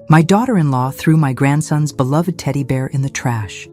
My daughter-in-law threw my grandson's beloved teddy bear in the trash.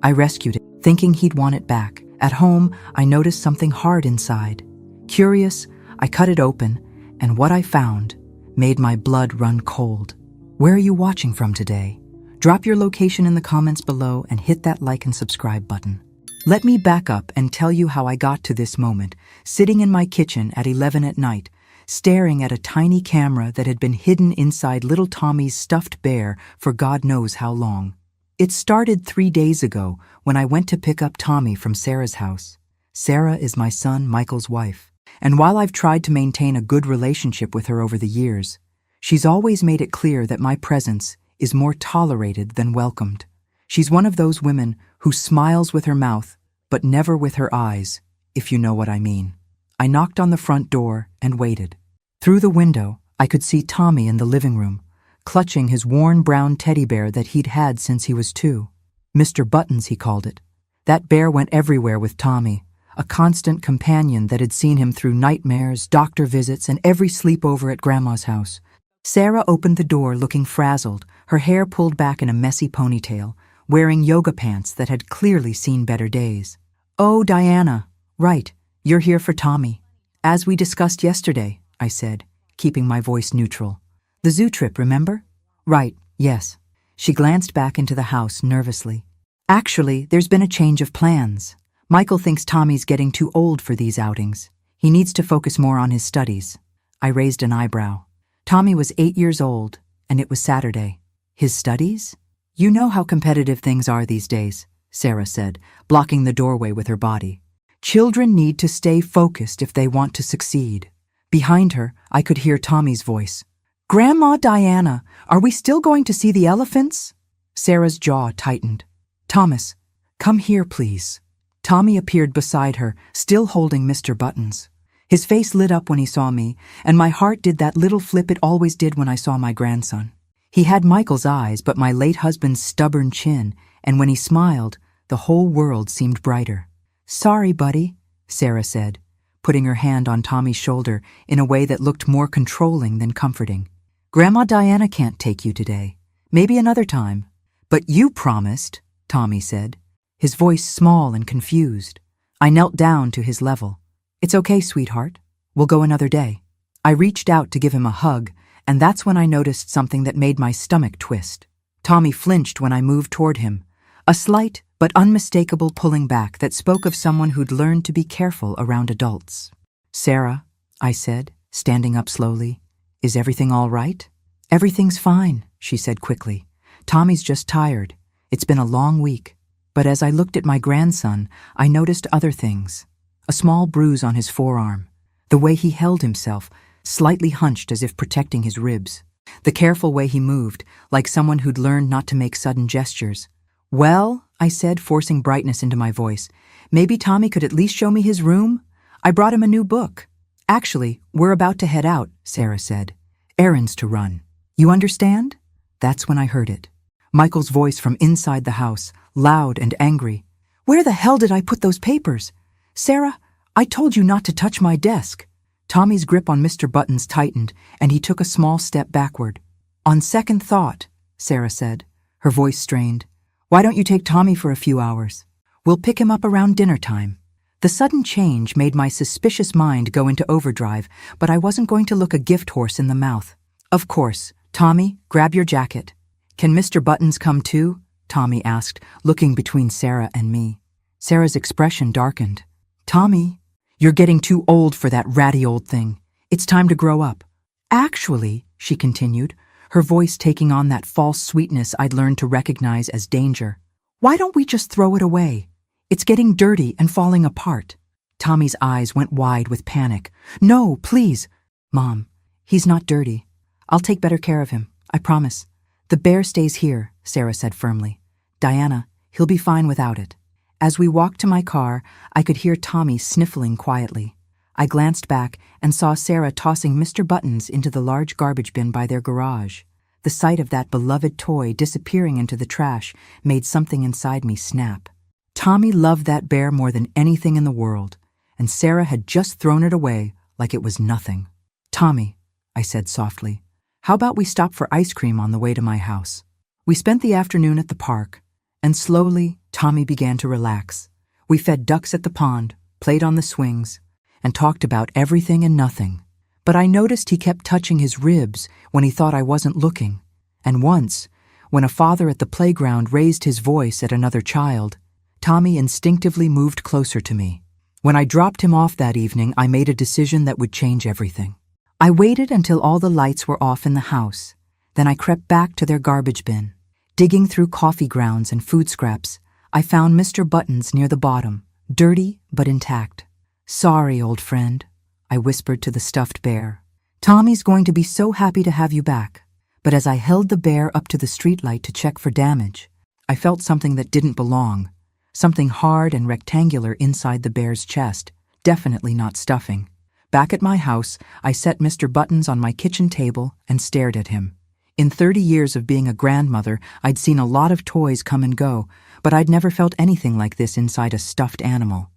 I rescued it, thinking he'd want it back. At home, I noticed something hard inside. Curious, I cut it open, and what I found made my blood run cold. Where are you watching from today? Drop your location in the comments below and hit that like and subscribe button. Let me back up and tell you how I got to this moment, sitting in my kitchen at 11 at night, staring at a tiny camera that had been hidden inside little Tommy's stuffed bear for God knows how long. It started 3 days ago when I went to pick up Tommy from Sarah's house. Sarah is my son Michael's wife, and while I've tried to maintain a good relationship with her over the years, she's always made it clear that my presence is more tolerated than welcomed. She's one of those women who smiles with her mouth, but never with her eyes, if you know what I mean. I knocked on the front door and waited. Through the window, I could see Tommy in the living room, clutching his worn brown teddy bear that he'd had since he was 2. Mr. Buttons, he called it. That bear went everywhere with Tommy, a constant companion that had seen him through nightmares, doctor visits, and every sleepover at Grandma's house. Sarah opened the door looking frazzled, her hair pulled back in a messy ponytail, wearing yoga pants that had clearly seen better days. "Oh, Diana, right, you're here for Tommy. As we discussed yesterday," I said, keeping my voice neutral. "The zoo trip, remember?" "Right, yes." She glanced back into the house nervously. "Actually, there's been a change of plans. Michael thinks Tommy's getting too old for these outings. He needs to focus more on his studies." I raised an eyebrow. Tommy was 8 years old, and it was Saturday. His studies? "You know how competitive things are these days," Sarah said, blocking the doorway with her body. "Children need to stay focused if they want to succeed." Behind her, I could hear Tommy's voice. "Grandma Diana, are we still going to see the elephants?" Sarah's jaw tightened. "Thomas, come here, please." Tommy appeared beside her, still holding Mr. Buttons. His face lit up when he saw me, and my heart did that little flip it always did when I saw my grandson. He had Michael's eyes, but my late husband's stubborn chin, and when he smiled, the whole world seemed brighter. "Sorry, buddy," Sarah said, putting her hand on Tommy's shoulder in a way that looked more controlling than comforting. "Grandma Diana can't take you today. Maybe another time." "But you promised," Tommy said, his voice small and confused. I knelt down to his level. "It's okay, sweetheart. We'll go another day." I reached out to give him a hug, and that's when I noticed something that made my stomach twist. Tommy flinched when I moved toward him, a slight but unmistakable pulling back that spoke of someone who'd learned to be careful around adults. "Sarah," I said, standing up slowly, "is everything all right?" "Everything's fine," she said quickly. "Tommy's just tired. It's been a long week." But as I looked at my grandson, I noticed other things. A small bruise on his forearm, the way he held himself, slightly hunched as if protecting his ribs, the careful way he moved, like someone who'd learned not to make sudden gestures. "Well," I said, forcing brightness into my voice, "maybe Tommy could at least show me his room? I brought him a new book." "Actually, we're about to head out," Sarah said. "Errands to run. You understand?" That's when I heard it. Michael's voice from inside the house, loud and angry. "Where the hell did I put those papers? Sarah, I told you not to touch my desk." Tommy's grip on Mr. Buttons tightened, and he took a small step backward. "On second thought," Sarah said, her voice strained, "why don't you take Tommy for a few hours? We'll pick him up around dinner time." The sudden change made my suspicious mind go into overdrive, but I wasn't going to look a gift horse in the mouth. "Of course. Tommy, grab your jacket." "Can Mr. Buttons come too?" Tommy asked, looking between Sarah and me. Sarah's expression darkened. "Tommy, you're getting too old for that ratty old thing. It's time to grow up." "Actually," she continued, her voice taking on that false sweetness I'd learned to recognize as danger, "why don't we just throw it away? It's getting dirty and falling apart." Tommy's eyes went wide with panic. "No, please." "Mom, he's not dirty. I'll take better care of him, I promise." "The bear stays here," Sarah said firmly. "Diana, he'll be fine without it." As we walked to my car, I could hear Tommy sniffling quietly. I glanced back and saw Sarah tossing Mr. Buttons into the large garbage bin by their garage. The sight of that beloved toy disappearing into the trash made something inside me snap. Tommy loved that bear more than anything in the world, and Sarah had just thrown it away like it was nothing. "Tommy," I said softly, How about we stop for ice cream on the way to my house? We spent the afternoon at the park, and slowly, Tommy began to relax. We fed ducks at the pond, played on the swings, and talked about everything and nothing. But I noticed he kept touching his ribs when he thought I wasn't looking. And once, when a father at the playground raised his voice at another child, Tommy instinctively moved closer to me. When I dropped him off that evening, I made a decision that would change everything. I waited until all the lights were off in the house. Then I crept back to their garbage bin. Digging through coffee grounds and food scraps, I found Mr. Buttons near the bottom, dirty but intact. "Sorry, old friend," I whispered to the stuffed bear. "Tommy's going to be so happy to have you back." But as I held the bear up to the streetlight to check for damage, I felt something that didn't belong. Something hard and rectangular inside the bear's chest, definitely not stuffing. Back at my house, I set Mr. Buttons on my kitchen table and stared at him. In 30 years of being a grandmother, I'd seen a lot of toys come and go, but I'd never felt anything like this inside a stuffed animal.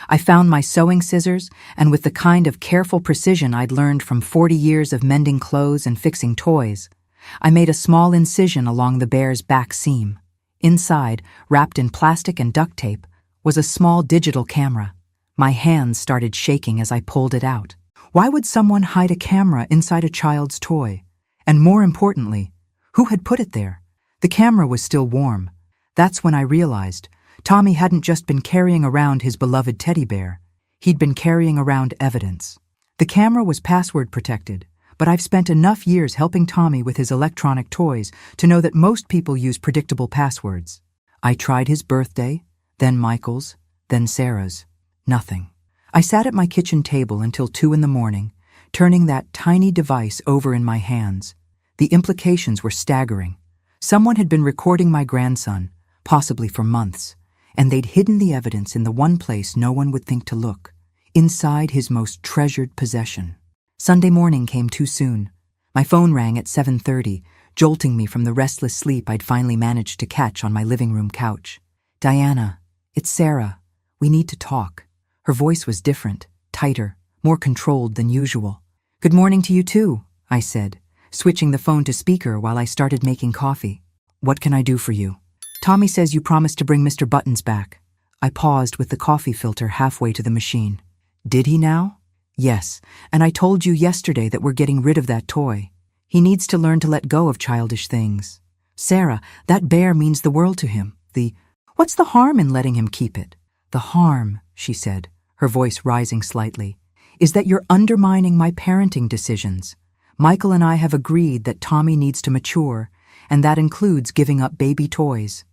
I found my sewing scissors, and with the kind of careful precision I'd learned from 40 years of mending clothes and fixing toys, I made a small incision along the bear's back seam. Inside, wrapped in plastic and duct tape, was a small digital camera. My hands started shaking as I pulled it out. Why would someone hide a camera inside a child's toy? And more importantly, who had put it there? The camera was still warm. That's when I realized Tommy hadn't just been carrying around his beloved teddy bear. He'd been carrying around evidence. The camera was password protected, but I've spent enough years helping Tommy with his electronic toys to know that most people use predictable passwords. I tried his birthday, then Michael's, then Sarah's. Nothing. I sat at my kitchen table until 2 in the morning, turning that tiny device over in my hands. The implications were staggering. Someone had been recording my grandson, possibly for months, and they'd hidden the evidence in the one place no one would think to look, inside his most treasured possession. Sunday morning came too soon. My phone rang at 7:30, jolting me from the restless sleep I'd finally managed to catch on my living room couch. "Diana, it's Sarah. We need to talk." Her voice was different, tighter, more controlled than usual. "Good morning to you too," I said, switching the phone to speaker while I started making coffee. "What can I do for you?" "Tommy says you promised to bring Mr. Buttons back." I paused with the coffee filter halfway to the machine. "Did he now?" "Yes, and I told you yesterday that we're getting rid of that toy. He needs to learn to let go of childish things." "Sarah, that bear means the world to him. What's the harm in letting him keep it?" "The harm," she said, her voice rising slightly, "is that you're undermining my parenting decisions. Michael and I have agreed that Tommy needs to mature, and that includes giving up baby toys."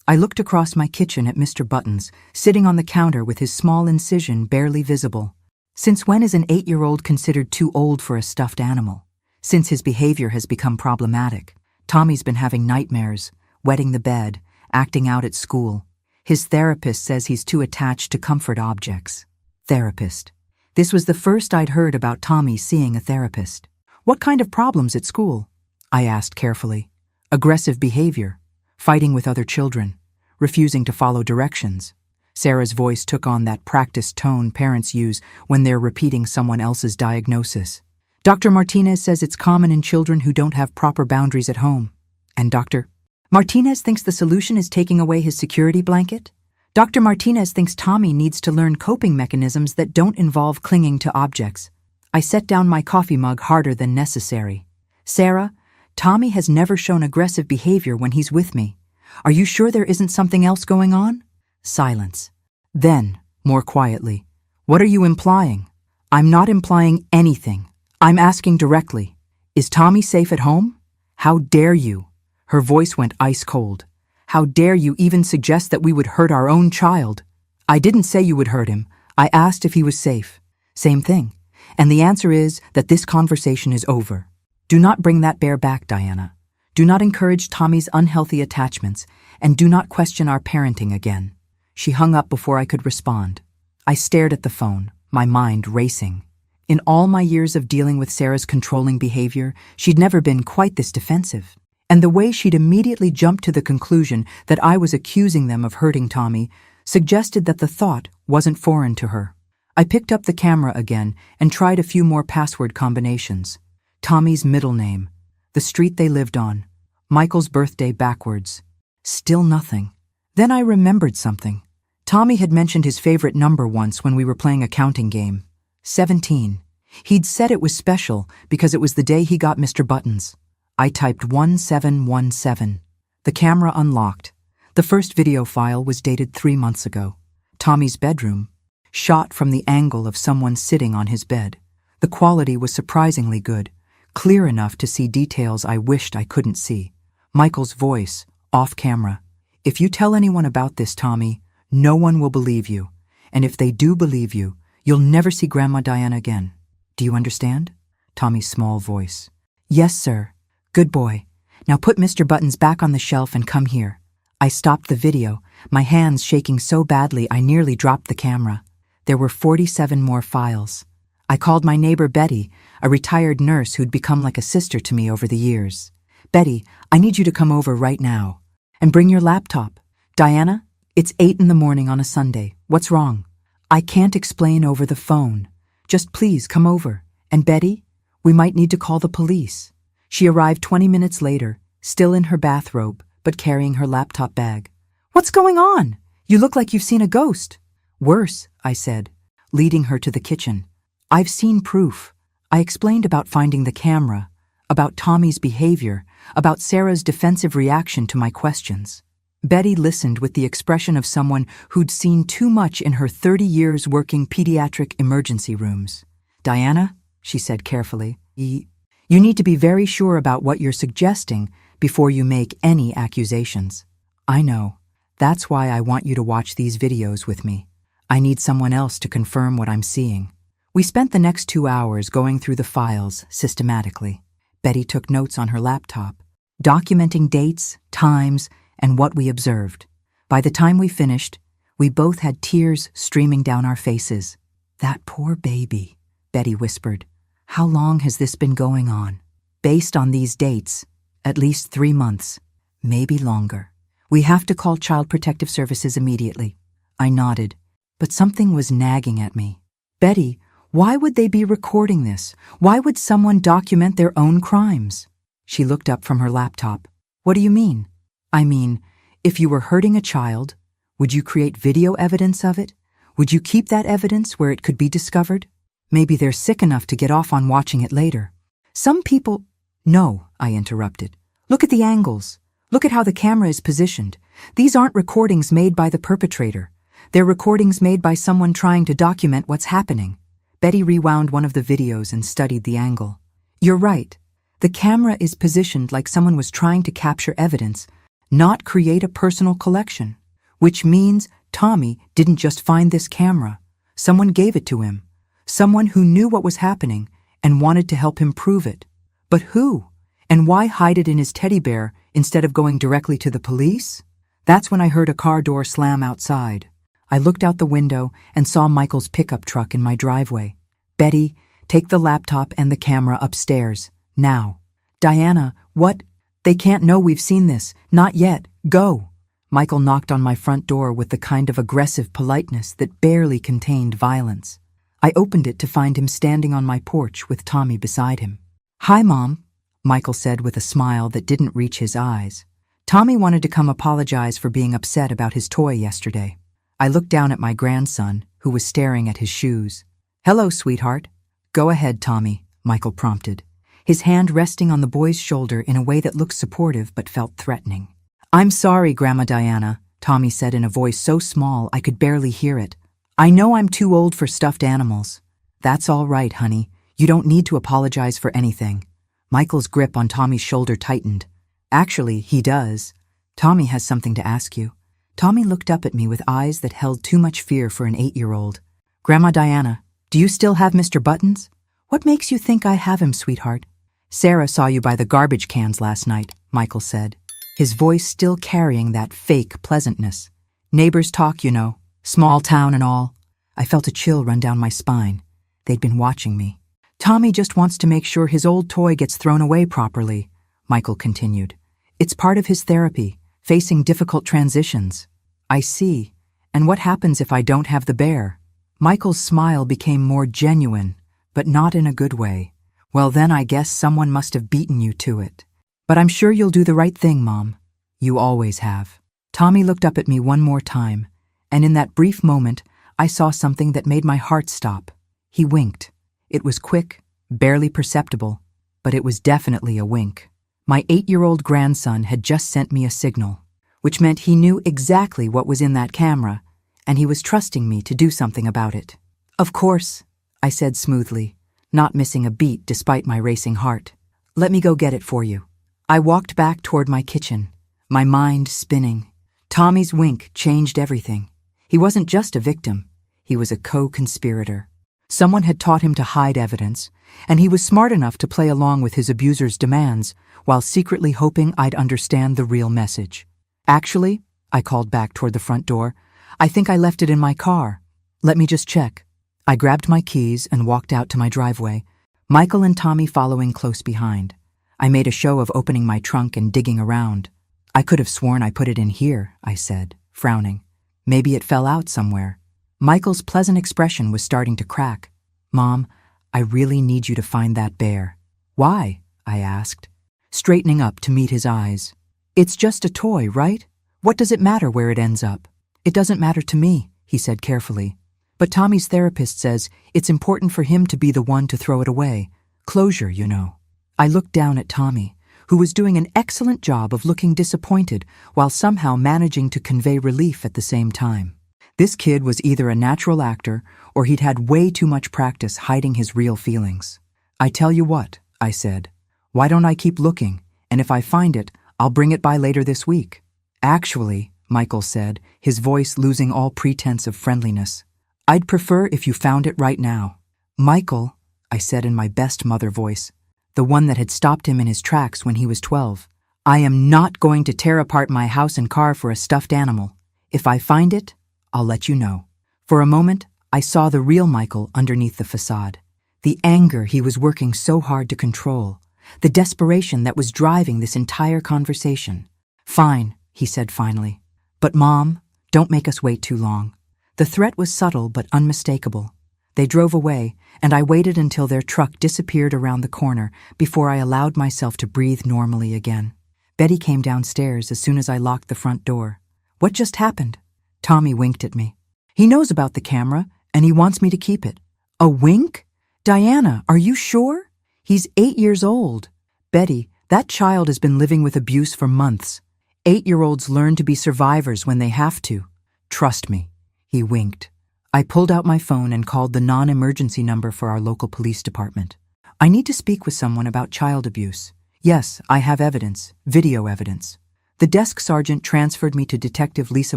I looked across my kitchen at Mr. Buttons, sitting on the counter with his small incision barely visible. Since when is an 8-year-old considered too old for a stuffed animal? Since his behavior has become problematic. Tommy's been having nightmares, wetting the bed, acting out at school. His therapist says he's too attached to comfort objects. Therapist. This was the first I'd heard about Tommy seeing a therapist. "What kind of problems at school?" I asked carefully. "Aggressive behavior, fighting with other children, refusing to follow directions." Sarah's voice took on that practiced tone parents use when they're repeating someone else's diagnosis. "Dr. Martinez says it's common in children who don't have proper boundaries at home." "And Dr. Martinez thinks the solution is taking away his security blanket?" "Dr. Martinez thinks Tommy needs to learn coping mechanisms that don't involve clinging to objects." I set down my coffee mug harder than necessary. "Sarah, Tommy has never shown aggressive behavior when he's with me. Are you sure there isn't something else going on?" Silence. Then, more quietly, "What are you implying?" "I'm not implying anything. I'm asking directly. Is Tommy safe at home?" "How dare you?" Her voice went ice cold. "How dare you even suggest that we would hurt our own child?" "I didn't say you would hurt him. I asked if he was safe." "Same thing. And the answer is that this conversation is over. Do not bring that bear back, Diana. Do not encourage Tommy's unhealthy attachments, and do not question our parenting again." She hung up before I could respond. I stared at the phone, my mind racing. In all my years of dealing with Sarah's controlling behavior, she'd never been quite this defensive. And the way she'd immediately jumped to the conclusion that I was accusing them of hurting Tommy suggested that the thought wasn't foreign to her. I picked up the camera again and tried a few more password combinations. Tommy's middle name, the street they lived on, Michael's birthday backwards. Still nothing. Then I remembered something. Tommy had mentioned his favorite number once when we were playing a counting game. 17. He'd said it was special because it was the day he got Mr. Buttons. I typed 1717. The camera unlocked. The first video file was dated 3 months ago. Tommy's bedroom, shot from the angle of someone sitting on his bed. The quality was surprisingly good, clear enough to see details I wished I couldn't see. Michael's voice, off camera. If you tell anyone about this, Tommy, no one will believe you. And if they do believe you, you'll never see Grandma Diana again. Do you understand? Tommy's small voice. Yes, sir. Good boy. Now put Mr. Buttons back on the shelf and come here. I stopped the video, my hands shaking so badly I nearly dropped the camera. There were 47 more files. I called my neighbor Betty, a retired nurse who'd become like a sister to me over the years. Betty, I need you to come over right now. And bring your laptop. Diana, it's 8 in the morning on a Sunday. What's wrong? I can't explain over the phone. Just please come over. And Betty, we might need to call the police. She arrived 20 minutes later, still in her bathrobe, but carrying her laptop bag. What's going on? You look like you've seen a ghost. Worse, I said, leading her to the kitchen. I've seen proof. I explained about finding the camera, about Tommy's behavior, about Sarah's defensive reaction to my questions. Betty listened with the expression of someone who'd seen too much in her 30 years working pediatric emergency rooms. Diana, she said carefully, you need to be very sure about what you're suggesting before you make any accusations. I know. That's why I want you to watch these videos with me. I need someone else to confirm what I'm seeing. We spent the next 2 hours going through the files systematically. Betty took notes on her laptop, documenting dates, times, and what we observed. By the time we finished, we both had tears streaming down our faces. That poor baby, Betty whispered. How long has this been going on? Based on these dates, at least 3 months, maybe longer. We have to call Child Protective Services immediately. I nodded, but something was nagging at me. Betty, why would they be recording this? Why would someone document their own crimes? She looked up from her laptop. What do you mean? I mean, if you were hurting a child, would you create video evidence of it? Would you keep that evidence where it could be discovered? Maybe they're sick enough to get off on watching it later. Some people... No, I interrupted. Look at the angles. Look at how the camera is positioned. These aren't recordings made by the perpetrator. They're recordings made by someone trying to document what's happening. Betty rewound one of the videos and studied the angle. You're right. The camera is positioned like someone was trying to capture evidence, not create a personal collection. Which means Tommy didn't just find this camera. Someone gave it to him. Someone who knew what was happening and wanted to help him prove it. But who? And why hide it in his teddy bear instead of going directly to the police? That's when I heard a car door slam outside. I looked out the window and saw Michael's pickup truck in my driveway. Betty, take the laptop and the camera upstairs. Now. Diana, what? They can't know we've seen this. Not yet. Go. Michael knocked on my front door with the kind of aggressive politeness that barely contained violence. I opened it to find him standing on my porch with Tommy beside him. Hi, Mom, Michael said with a smile that didn't reach his eyes. Tommy wanted to come apologize for being upset about his toy yesterday. I looked down at my grandson, who was staring at his shoes. Hello, sweetheart. Go ahead, Tommy, Michael prompted, his hand resting on the boy's shoulder in a way that looked supportive but felt threatening. I'm sorry, Grandma Diana, Tommy said in a voice so small I could barely hear it. I know I'm too old for stuffed animals. That's all right, honey. You don't need to apologize for anything. Michael's grip on Tommy's shoulder tightened. Actually, he does. Tommy has something to ask you. Tommy looked up at me with eyes that held too much fear for an 8-year-old. Grandma Diana, do you still have Mr. Buttons? What makes you think I have him, sweetheart? Sarah saw you by the garbage cans last night, Michael said, his voice still carrying that fake pleasantness. Neighbors talk, you know, small town and all. I felt a chill run down my spine. They'd been watching me. Tommy just wants to make sure his old toy gets thrown away properly, Michael continued. It's part of his therapy, facing difficult transitions. I see. And what happens if I don't have the bear? Michael's smile became more genuine, but not in a good way. Well, then I guess someone must have beaten you to it. But I'm sure you'll do the right thing, Mom. You always have. Tommy looked up at me one more time, and in that brief moment, I saw something that made my heart stop. He winked. It was quick, barely perceptible, but it was definitely a wink. My 8-year-old grandson had just sent me a signal, which meant he knew exactly what was in that camera, and he was trusting me to do something about it. Of course, I said smoothly, not missing a beat despite my racing heart. Let me go get it for you. I walked back toward my kitchen, my mind spinning. Tommy's wink changed everything. He wasn't just a victim, he was a co-conspirator. Someone had taught him to hide evidence, and he was smart enough to play along with his abuser's demands while secretly hoping I'd understand the real message. Actually, I called back toward the front door, I think I left it in my car. Let me just check. I grabbed my keys and walked out to my driveway, Michael and Tommy following close behind. I made a show of opening my trunk and digging around. I could have sworn I put it in here, I said, frowning. Maybe it fell out somewhere. Michael's pleasant expression was starting to crack. Mom, I really need you to find that bear. Why? I asked, straightening up to meet his eyes. It's just a toy, right? What does it matter where it ends up? It doesn't matter to me, he said carefully. But Tommy's therapist says it's important for him to be the one to throw it away. Closure, you know. I looked down at Tommy, who was doing an excellent job of looking disappointed while somehow managing to convey relief at the same time. This kid was either a natural actor or he'd had way too much practice hiding his real feelings. I tell you what, I said. Why don't I keep looking, and if I find it, I'll bring it by later this week. Actually, Michael said, his voice losing all pretense of friendliness, I'd prefer if you found it right now. Michael, I said in my best mother voice, the one that had stopped him in his tracks when he was 12, I am not going to tear apart my house and car for a stuffed animal. If I find it, I'll let you know. For a moment, I saw the real Michael underneath the facade. The anger he was working so hard to control. The desperation that was driving this entire conversation. Fine, he said finally. But Mom, don't make us wait too long. The threat was subtle but unmistakable. They drove away, and I waited until their truck disappeared around the corner before I allowed myself to breathe normally again. Betty came downstairs as soon as I locked the front door. What just happened? Tommy winked at me. He knows about the camera, and he wants me to keep it. A wink? Diana, are you sure? He's 8 years old. Betty, that child has been living with abuse for months. 8-year-olds learn to be survivors when they have to. Trust me. He winked. I pulled out my phone and called the non-emergency number for our local police department. I need to speak with someone about child abuse. Yes, I have evidence, video evidence. The desk sergeant transferred me to Detective Lisa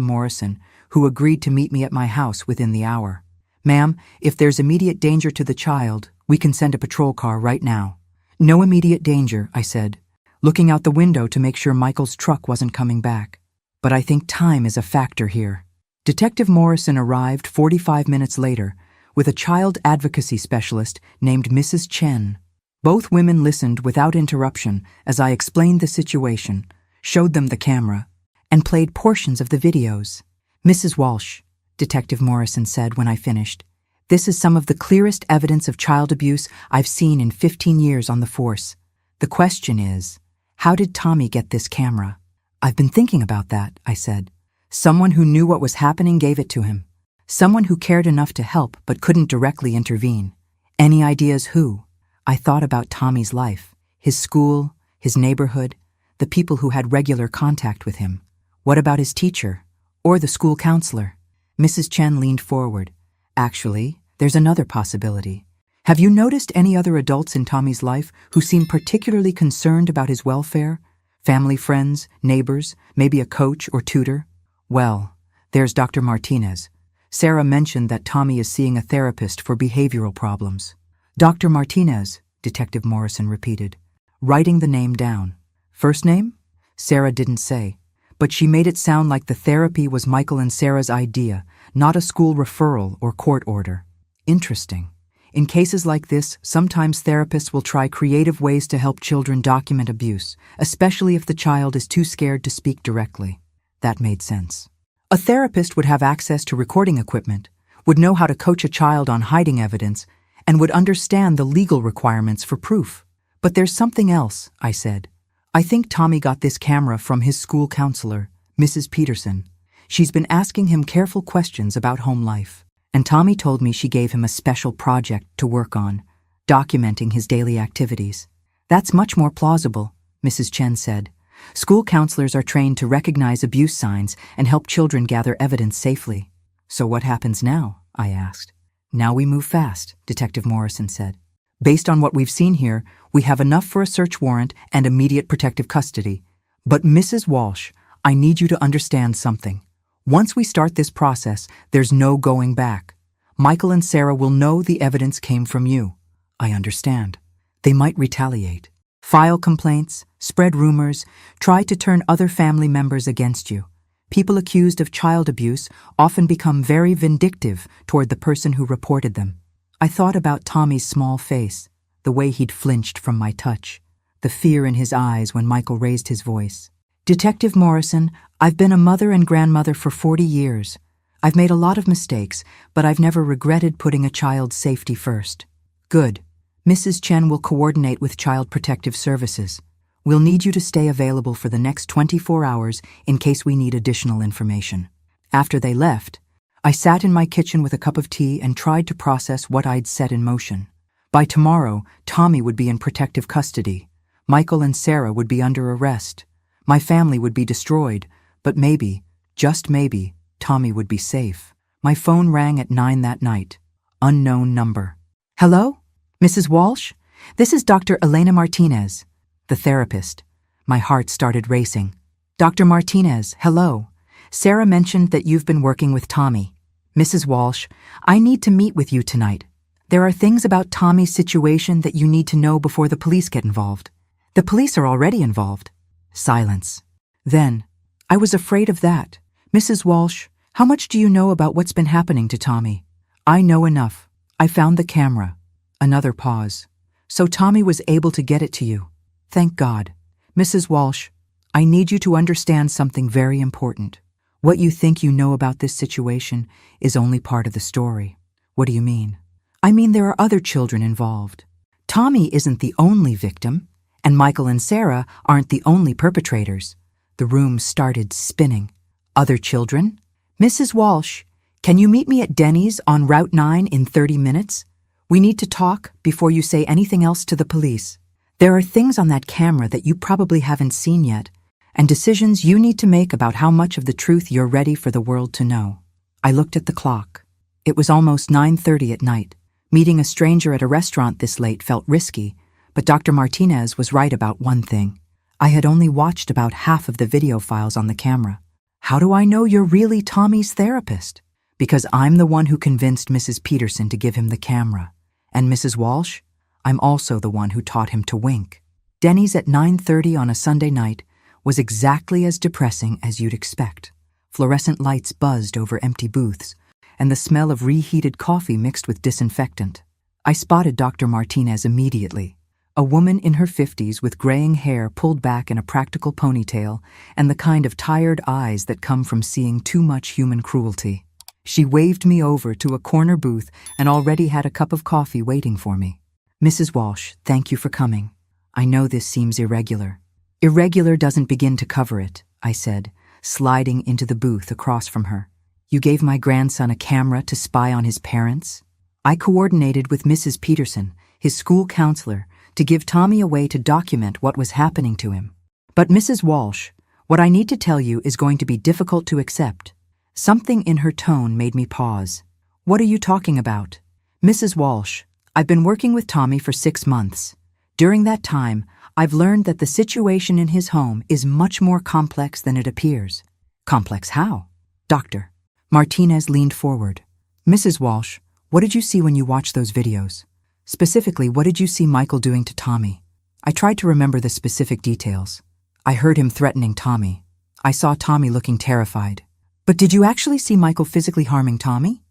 Morrison, who agreed to meet me at my house within the hour. Ma'am, if there's immediate danger to the child, we can send a patrol car right now. No immediate danger, I said, looking out the window to make sure Michael's truck wasn't coming back. But I think time is a factor here. Detective Morrison arrived 45 minutes later with a child advocacy specialist named Mrs. Chen. Both women listened without interruption as I explained the situation, showed them the camera, and played portions of the videos. Mrs. Walsh, Detective Morrison said when I finished, this is some of the clearest evidence of child abuse I've seen in 15 years on the force. The question is, how did Tommy get this camera? I've been thinking about that, I said. Someone who knew what was happening gave it to him. Someone who cared enough to help but couldn't directly intervene. Any ideas who? I thought about Tommy's life, his school, his neighborhood, the people who had regular contact with him. What about his teacher? Or the school counselor? Mrs. Chen leaned forward. Actually, there's another possibility. Have you noticed any other adults in Tommy's life who seem particularly concerned about his welfare? Family, friends, neighbors, maybe a coach or tutor? Well, there's Dr. Martinez. Sarah mentioned that Tommy is seeing a therapist for behavioral problems. Dr. Martinez, Detective Morrison repeated, writing the name down. First name? Sarah didn't say, but she made it sound like the therapy was Michael and Sarah's idea, not a school referral or court order. Interesting. In cases like this, sometimes therapists will try creative ways to help children document abuse, especially if the child is too scared to speak directly. That made sense. A therapist would have access to recording equipment, would know how to coach a child on hiding evidence, and would understand the legal requirements for proof. But there's something else, I said. I think Tommy got this camera from his school counselor, Mrs. Peterson. She's been asking him careful questions about home life. And Tommy told me she gave him a special project to work on, documenting his daily activities. That's much more plausible, Mrs. Chen said. School counselors are trained to recognize abuse signs and help children gather evidence safely. So what happens now? I asked. Now we move fast, Detective Morrison said. Based on what we've seen here, we have enough for a search warrant and immediate protective custody. But Mrs. Walsh, I need you to understand something. Once we start this process, there's no going back. Michael and Sarah will know the evidence came from you. I understand. They might retaliate. File complaints, spread rumors, try to turn other family members against you. People accused of child abuse often become very vindictive toward the person who reported them. I thought about Tommy's small face, the way he'd flinched from my touch, the fear in his eyes when Michael raised his voice. Detective Morrison, I've been a mother and grandmother for 40 years. I've made a lot of mistakes, but I've never regretted putting a child's safety first. Good. Mrs. Chen will coordinate with Child Protective Services. We'll need you to stay available for the next 24 hours in case we need additional information. After they left, I sat in my kitchen with a cup of tea and tried to process what I'd set in motion. By tomorrow, Tommy would be in protective custody. Michael and Sarah would be under arrest. My family would be destroyed, but maybe, just maybe, Tommy would be safe. My phone rang at 9 that night. Unknown number. Hello? Mrs. Walsh? This is Dr. Elena Martinez, the therapist. My heart started racing. Dr. Martinez, hello. Sarah mentioned that you've been working with Tommy. Mrs. Walsh, I need to meet with you tonight. There are things about Tommy's situation that you need to know before the police get involved. The police are already involved. Silence. Then, I was afraid of that. Mrs. Walsh, how much do you know about what's been happening to Tommy? I know enough. I found the camera. Another pause. So Tommy was able to get it to you. Thank God. Mrs. Walsh, I need you to understand something very important. What you think you know about this situation is only part of the story. What do you mean? I mean there are other children involved. Tommy isn't the only victim, and Michael and Sarah aren't the only perpetrators. The room started spinning. Other children? Mrs. Walsh, can you meet me at Denny's on Route 9 in 30 minutes? We need to talk before you say anything else to the police. There are things on that camera that you probably haven't seen yet, and decisions you need to make about how much of the truth you're ready for the world to know. I looked at the clock. It was almost 9:30 at night. Meeting a stranger at a restaurant this late felt risky, but Dr. Martinez was right about one thing. I had only watched about half of the video files on the camera. How do I know you're really Tommy's therapist? Because I'm the one who convinced Mrs. Peterson to give him the camera. And Mrs. Walsh, I'm also the one who taught him to wink. Denny's at 9:30 on a Sunday night was exactly as depressing as you'd expect. Fluorescent lights buzzed over empty booths, and the smell of reheated coffee mixed with disinfectant. I spotted Dr. Martinez immediately. A woman in her 50s with graying hair pulled back in a practical ponytail and the kind of tired eyes that come from seeing too much human cruelty. She waved me over to a corner booth and already had a cup of coffee waiting for me. Mrs. Walsh, thank you for coming. I know this seems irregular. Irregular doesn't begin to cover it, I said, sliding into the booth across from her. You gave my grandson a camera to spy on his parents? I coordinated with Mrs. Peterson, his school counselor, to give Tommy a way to document what was happening to him. But Mrs. Walsh, what I need to tell you is going to be difficult to accept. Something in her tone made me pause. What are you talking about? Mrs. Walsh, I've been working with Tommy for 6 months. During that time, I've learned that the situation in his home is much more complex than it appears. Complex how? Doctor. Martinez leaned forward. Mrs. Walsh, what did you see when you watched those videos? Specifically, what did you see Michael doing to Tommy? I tried to remember the specific details. I heard him threatening Tommy. I saw Tommy looking terrified. But did you actually see Michael physically harming Tommy?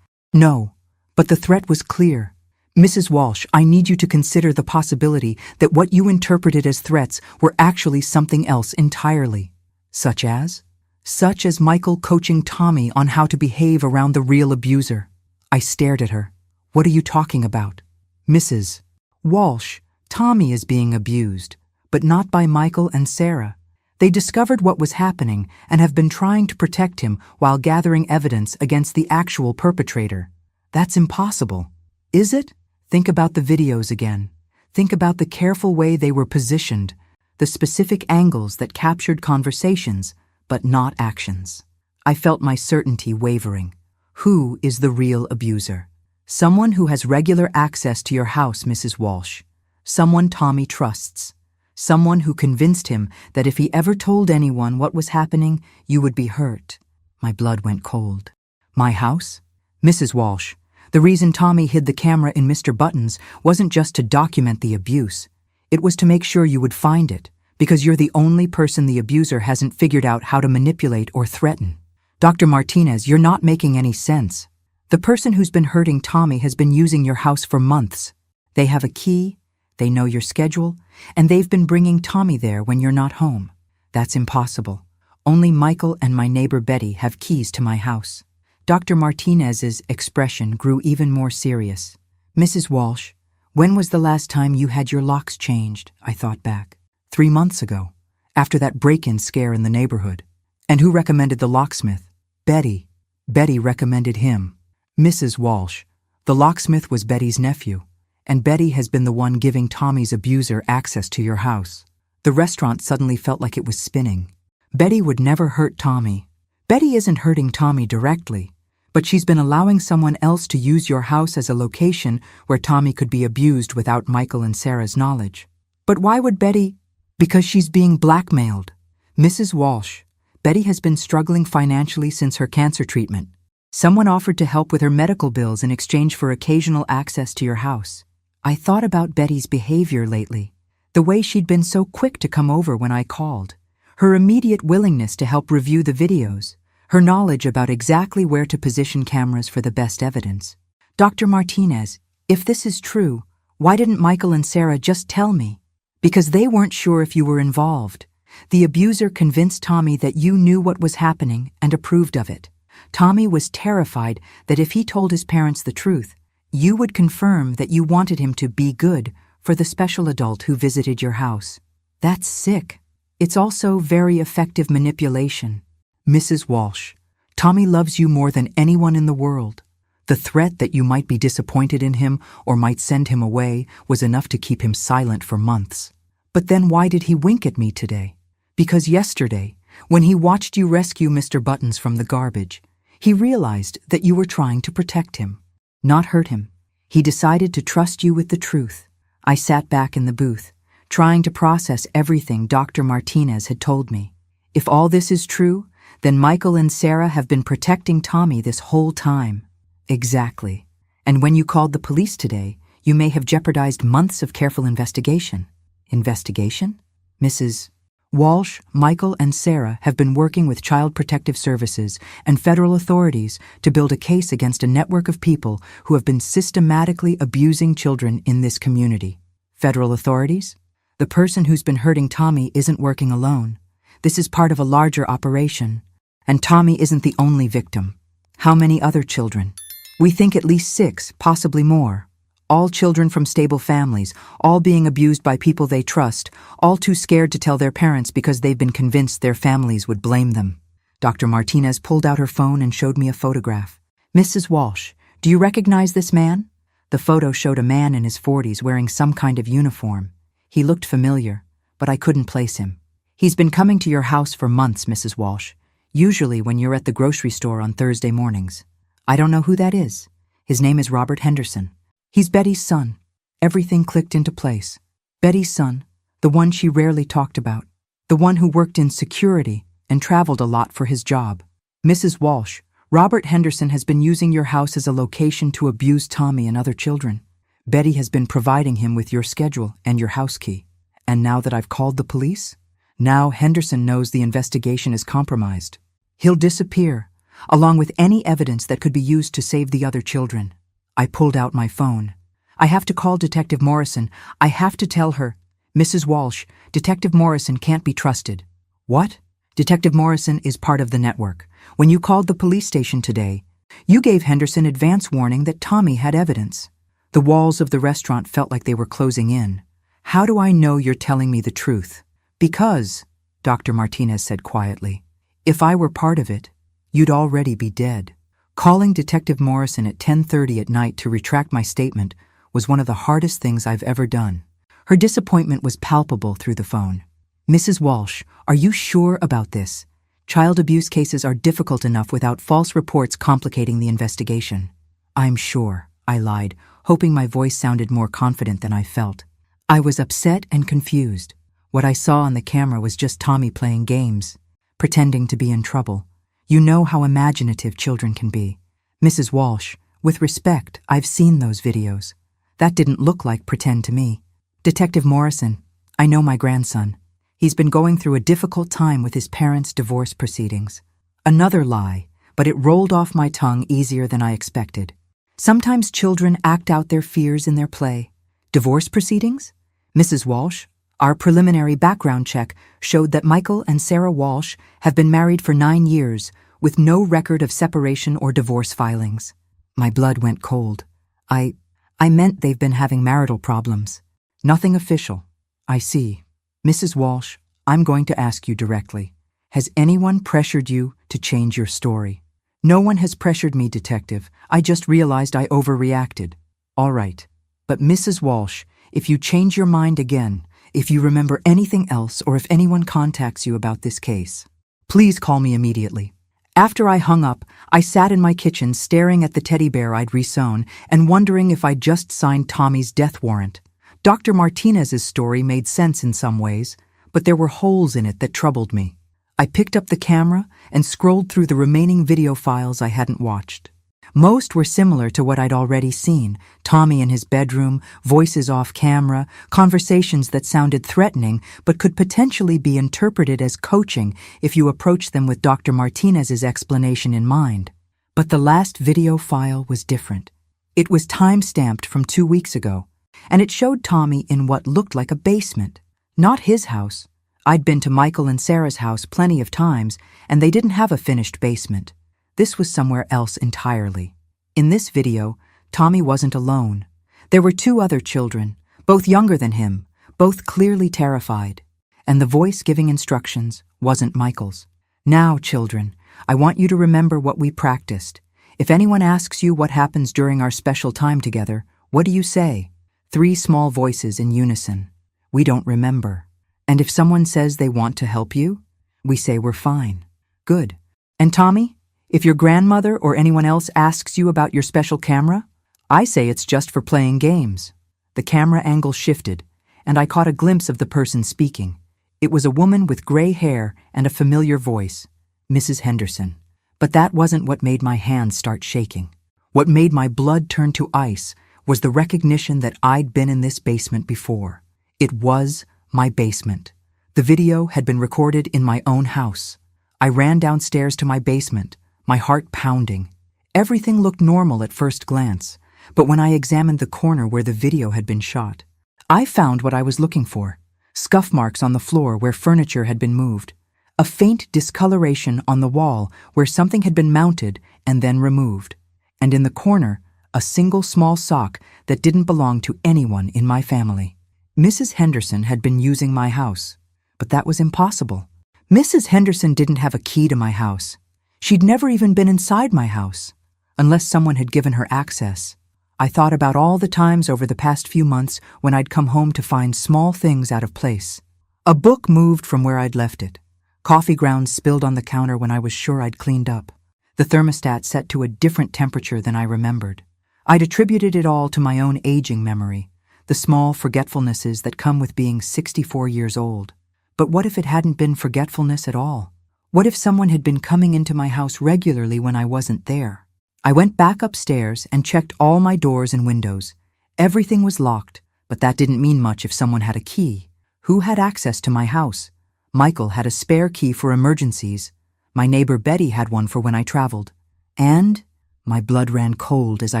No, but the threat was clear. Mrs. Walsh, I need you to consider the possibility that what you interpreted as threats were actually something else entirely. Such as? Such as Michael coaching Tommy on how to behave around the real abuser. I stared at her. What are you talking about? Mrs. Walsh, Tommy is being abused, but not by Michael and Sarah. They discovered what was happening and have been trying to protect him while gathering evidence against the actual perpetrator. That's impossible. Is it? Think about the videos again. Think about the careful way they were positioned, the specific angles that captured conversations, but not actions. I felt my certainty wavering. Who is the real abuser? Someone who has regular access to your house, Mrs. Walsh. Someone Tommy trusts. Someone who convinced him that if he ever told anyone what was happening, you would be hurt. My blood went cold. My house? Mrs. Walsh, the reason Tommy hid the camera in Mr. Button's wasn't just to document the abuse. It was to make sure you would find it, because you're the only person the abuser hasn't figured out how to manipulate or threaten. Dr. Martinez, you're not making any sense. The person who's been hurting Tommy has been using your house for months. They have a key, they know your schedule, and they've been bringing Tommy there when you're not home. That's impossible. Only Michael and my neighbor Betty have keys to my house. Dr. Martinez's expression grew even more serious. Mrs. Walsh, when was the last time you had your locks changed? I thought back. 3 months ago, after that break-in scare in the neighborhood. And who recommended the locksmith? Betty. Betty recommended him. Mrs. Walsh, the locksmith was Betty's nephew, and Betty has been the one giving Tommy's abuser access to your house. The restaurant suddenly felt like it was spinning. Betty would never hurt Tommy. Betty isn't hurting Tommy directly, but she's been allowing someone else to use your house as a location where Tommy could be abused without Michael and Sarah's knowledge. But why would Betty? Because she's being blackmailed. Mrs. Walsh, Betty has been struggling financially since her cancer treatment. Someone offered to help with her medical bills in exchange for occasional access to your house. I thought about Betty's behavior lately, the way she'd been so quick to come over when I called, her immediate willingness to help review the videos, her knowledge about exactly where to position cameras for the best evidence. Dr. Martinez, if this is true, why didn't Michael and Sarah just tell me? Because they weren't sure if you were involved. The abuser convinced Tommy that you knew what was happening and approved of it. Tommy was terrified that if he told his parents the truth, you would confirm that you wanted him to be good for the special adult who visited your house. That's sick. It's also very effective manipulation. Mrs. Walsh, Tommy loves you more than anyone in the world. The threat that you might be disappointed in him or might send him away was enough to keep him silent for months. But then why did he wink at me today? Because yesterday, when he watched you rescue Mr. Buttons from the garbage, he realized that you were trying to protect him, not hurt him. He decided to trust you with the truth. I sat back in the booth, trying to process everything Dr. Martinez had told me. If all this is true, then Michael and Sarah have been protecting Tommy this whole time. Exactly. And when you called the police today, you may have jeopardized months of careful investigation. Investigation? Mrs. Walsh, Michael, and Sarah have been working with Child Protective Services and federal authorities to build a case against a network of people who have been systematically abusing children in this community. Federal authorities? The person who's been hurting Tommy isn't working alone. This is part of a larger operation. And Tommy isn't the only victim. How many other children? We think at least 6, possibly more. All children from stable families, all being abused by people they trust, all too scared to tell their parents because they've been convinced their families would blame them. Dr. Martinez pulled out her phone and showed me a photograph. Mrs. Walsh, do you recognize this man? The photo showed a man in his 40s wearing some kind of uniform. He looked familiar, but I couldn't place him. He's been coming to your house for months, Mrs. Walsh, usually when you're at the grocery store on Thursday mornings. I don't know who that is. His name is Robert Henderson. He's Betty's son. Everything clicked into place. Betty's son, the one she rarely talked about, the one who worked in security and traveled a lot for his job. Mrs. Walsh, Robert Henderson has been using your house as a location to abuse Tommy and other children. Betty has been providing him with your schedule and your house key. And now that I've called the police, now Henderson knows the investigation is compromised. He'll disappear, along with any evidence that could be used to save the other children. I pulled out my phone. I have to call Detective Morrison. I have to tell her, Mrs. Walsh, Detective Morrison can't be trusted. What? Detective Morrison is part of the network. When you called the police station today, You gave Henderson advance warning that Tommy had evidence. The walls of the restaurant felt like they were closing in. How do I know you're telling me the truth? Because, Dr. Martinez said quietly, if I were part of it, you'd already be dead. Calling Detective Morrison at 10:30 at night to retract my statement was one of the hardest things I've ever done. Her disappointment was palpable through the phone. Mrs. Walsh, are you sure about this? Child abuse cases are difficult enough without false reports complicating the investigation. I'm sure, I lied, hoping my voice sounded more confident than I felt. I was upset and confused. What I saw on the camera was just Tommy playing games, pretending to be in trouble. You know how imaginative children can be. Mrs. Walsh, with respect, I've seen those videos. That didn't look like pretend to me. Detective Morrison, I know my grandson. He's been going through a difficult time with his parents' divorce proceedings. Another lie, but it rolled off my tongue easier than I expected. Sometimes children act out their fears in their play. Divorce proceedings? Mrs. Walsh, our preliminary background check showed that Michael and Sarah Walsh have been married for 9 years with no record of separation or divorce filings. My blood went cold. I meant they've been having marital problems. Nothing official. I see. Mrs. Walsh, I'm going to ask you directly. Has anyone pressured you to change your story? No one has pressured me, Detective. I just realized I overreacted. All right. But Mrs. Walsh, if you change your mind again, if you remember anything else or if anyone contacts you about this case, please call me immediately. After I hung up, I sat in my kitchen staring at the teddy bear I'd resewn and wondering if I'd just signed Tommy's death warrant. Dr. Martinez's story made sense in some ways, but there were holes in it that troubled me. I picked up the camera and scrolled through the remaining video files I hadn't watched. Most were similar to what I'd already seen: Tommy in his bedroom, voices off camera, conversations that sounded threatening but could potentially be interpreted as coaching if you approached them with Dr. Martinez's explanation in mind. But the last video file was different. It was time-stamped from 2 weeks ago, and it showed Tommy in what looked like a basement. Not his house. I'd been to Michael and Sarah's house plenty of times, and they didn't have a finished basement. This was somewhere else entirely. In this video, Tommy wasn't alone. There were 2 other children, both younger than him, both clearly terrified. And the voice giving instructions wasn't Michael's. Now, children, I want you to remember what we practiced. If anyone asks you what happens during our special time together, what do you say? 3 small voices in unison. We don't remember. And if someone says they want to help you, we say we're fine. Good. And Tommy, if your grandmother or anyone else asks you about your special camera, I say it's just for playing games. The camera angle shifted, and I caught a glimpse of the person speaking. It was a woman with gray hair and a familiar voice, Mrs. Henderson. But that wasn't what made my hands start shaking. What made my blood turn to ice was the recognition that I'd been in this basement before. It was my basement. The video had been recorded in my own house. I ran downstairs to my basement, my heart pounding. Everything looked normal at first glance, but when I examined the corner where the video had been shot, I found what I was looking for: scuff marks on the floor where furniture had been moved, a faint discoloration on the wall where something had been mounted and then removed, and in the corner, a single small sock that didn't belong to anyone in my family. Mrs. Henderson had been using my house, but that was impossible. Mrs. Henderson didn't have a key to my house. She'd never even been inside my house, unless someone had given her access. I thought about all the times over the past few months when I'd come home to find small things out of place. A book moved from where I'd left it. Coffee grounds spilled on the counter when I was sure I'd cleaned up. The thermostat set to a different temperature than I remembered. I'd attributed it all to my own aging memory, the small forgetfulnesses that come with being 64 years old. But what if it hadn't been forgetfulness at all? What if someone had been coming into my house regularly when I wasn't there? I went back upstairs and checked all my doors and windows. Everything was locked, but that didn't mean much if someone had a key. Who had access to my house? Michael had a spare key for emergencies. My neighbor Betty had one for when I traveled. And my blood ran cold as I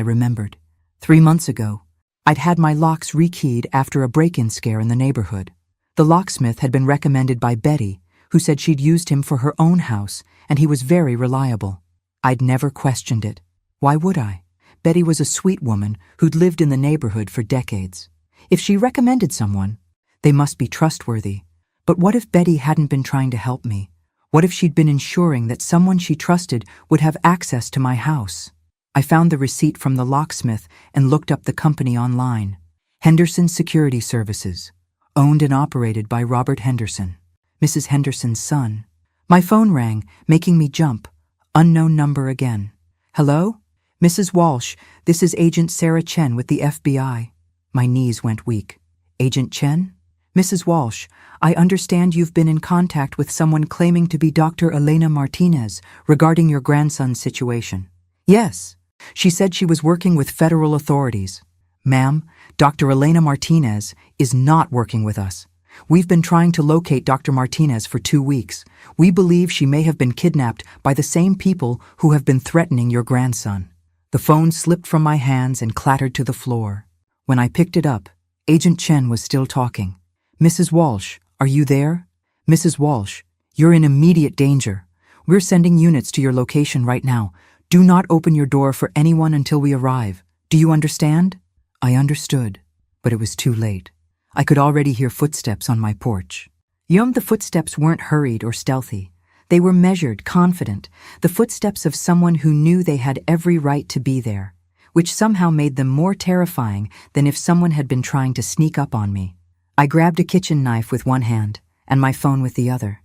remembered. 3 months ago, I'd had my locks rekeyed after a break-in scare in the neighborhood. The locksmith had been recommended by Betty, who said she'd used him for her own house, and he was very reliable. I'd never questioned it. Why would I? Betty was a sweet woman who'd lived in the neighborhood for decades. If she recommended someone, they must be trustworthy. But what if Betty hadn't been trying to help me? What if she'd been ensuring that someone she trusted would have access to my house? I found the receipt from the locksmith and looked up the company online. Henderson Security Services, owned and operated by Robert Henderson, Mrs. Henderson's son. My phone rang, making me jump. Unknown number again. Hello? Mrs. Walsh, this is Agent Sarah Chen with the FBI. My knees went weak. Agent Chen? Mrs. Walsh, I understand you've been in contact with someone claiming to be Dr. Elena Martinez regarding your grandson's situation. Yes. She said she was working with federal authorities. Ma'am, Dr. Elena Martinez is not working with us. We've been trying to locate Dr. Martinez for 2 weeks. We believe she may have been kidnapped by the same people who have been threatening your grandson. The phone slipped from my hands and clattered to the floor. When I picked it up, Agent Chen was still talking. Mrs. Walsh, are you there? Mrs. Walsh, you're in immediate danger. We're sending units to your location right now. Do not open your door for anyone until we arrive. Do you understand? I understood, but it was too late. I could already hear footsteps on my porch. The footsteps weren't hurried or stealthy. They were measured, confident, the footsteps of someone who knew they had every right to be there, which somehow made them more terrifying than if someone had been trying to sneak up on me. I grabbed a kitchen knife with one hand and my phone with the other,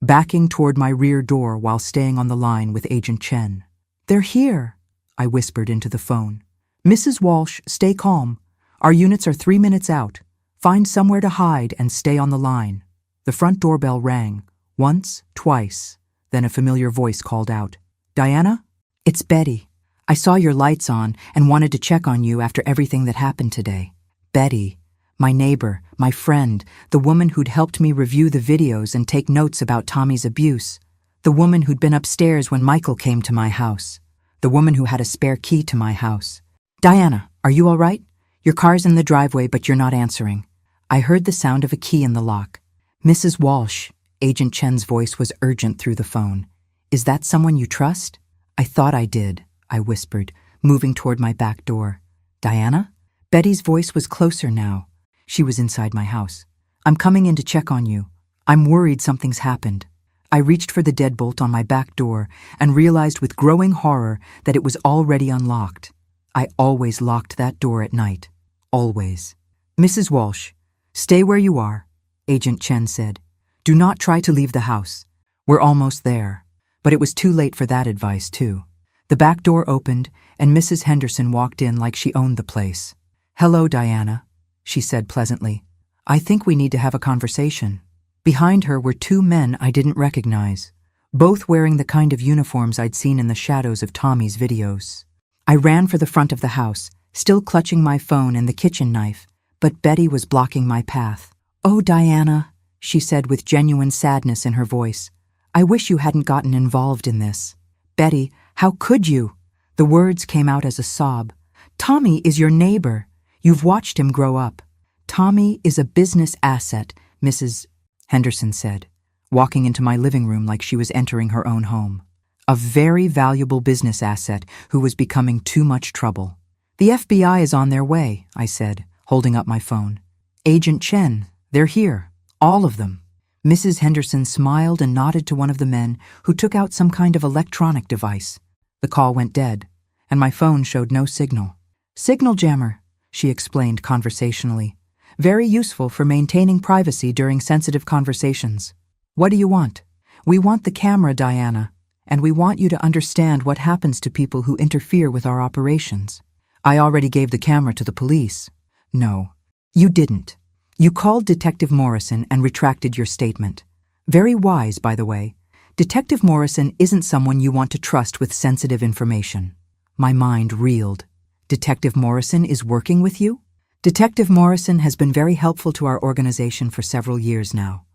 backing toward my rear door while staying on the line with Agent Chen. They're here, I whispered into the phone. Mrs. Walsh, stay calm. Our units are 3 minutes out. Find somewhere to hide and stay on the line. The front doorbell rang, once, twice. Then a familiar voice called out, Diana? It's Betty. I saw your lights on and wanted to check on you after everything that happened today. Betty, my neighbor, my friend, the woman who'd helped me review the videos and take notes about Tommy's abuse. The woman who'd been upstairs when Michael came to my house. The woman who had a spare key to my house. Diana, are you all right? Your car's in the driveway, but you're not answering. I heard the sound of a key in the lock. Mrs. Walsh, Agent Chen's voice was urgent through the phone. Is that someone you trust? I thought I did, I whispered, moving toward my back door. Diana? Betty's voice was closer now. She was inside my house. I'm coming in to check on you. I'm worried something's happened. I reached for the deadbolt on my back door and realized with growing horror that it was already unlocked. I always locked that door at night. Always. Mrs. Walsh, stay where you are, Agent Chen said. Do not try to leave the house. We're almost there. But it was too late for that advice, too. The back door opened, and Mrs. Henderson walked in like she owned the place. Hello, Diana, she said pleasantly. I think we need to have a conversation. Behind her were 2 men I didn't recognize, both wearing the kind of uniforms I'd seen in the shadows of Tommy's videos. I ran for the front of the house, still clutching my phone and the kitchen knife, but Betty was blocking my path. Oh, Diana, she said with genuine sadness in her voice. I wish you hadn't gotten involved in this. Betty, how could you? The words came out as a sob. Tommy is your neighbor. You've watched him grow up. Tommy is a business asset, Mrs. Henderson said, walking into my living room like she was entering her own home. A very valuable business asset who was becoming too much trouble. The FBI is on their way, I said, holding up my phone. Agent Chen, they're here. All of them. Mrs. Henderson smiled and nodded to one of the men who took out some kind of electronic device. The call went dead, and my phone showed no signal. Signal jammer, she explained conversationally. Very useful for maintaining privacy during sensitive conversations. What do you want? We want the camera, Diana, and we want you to understand what happens to people who interfere with our operations. I already gave the camera to the police. No, you didn't. You called Detective Morrison and retracted your statement. Very wise, by the way. Detective Morrison isn't someone you want to trust with sensitive information. My mind reeled. Detective Morrison is working with you? Detective Morrison has been very helpful to our organization for several years now.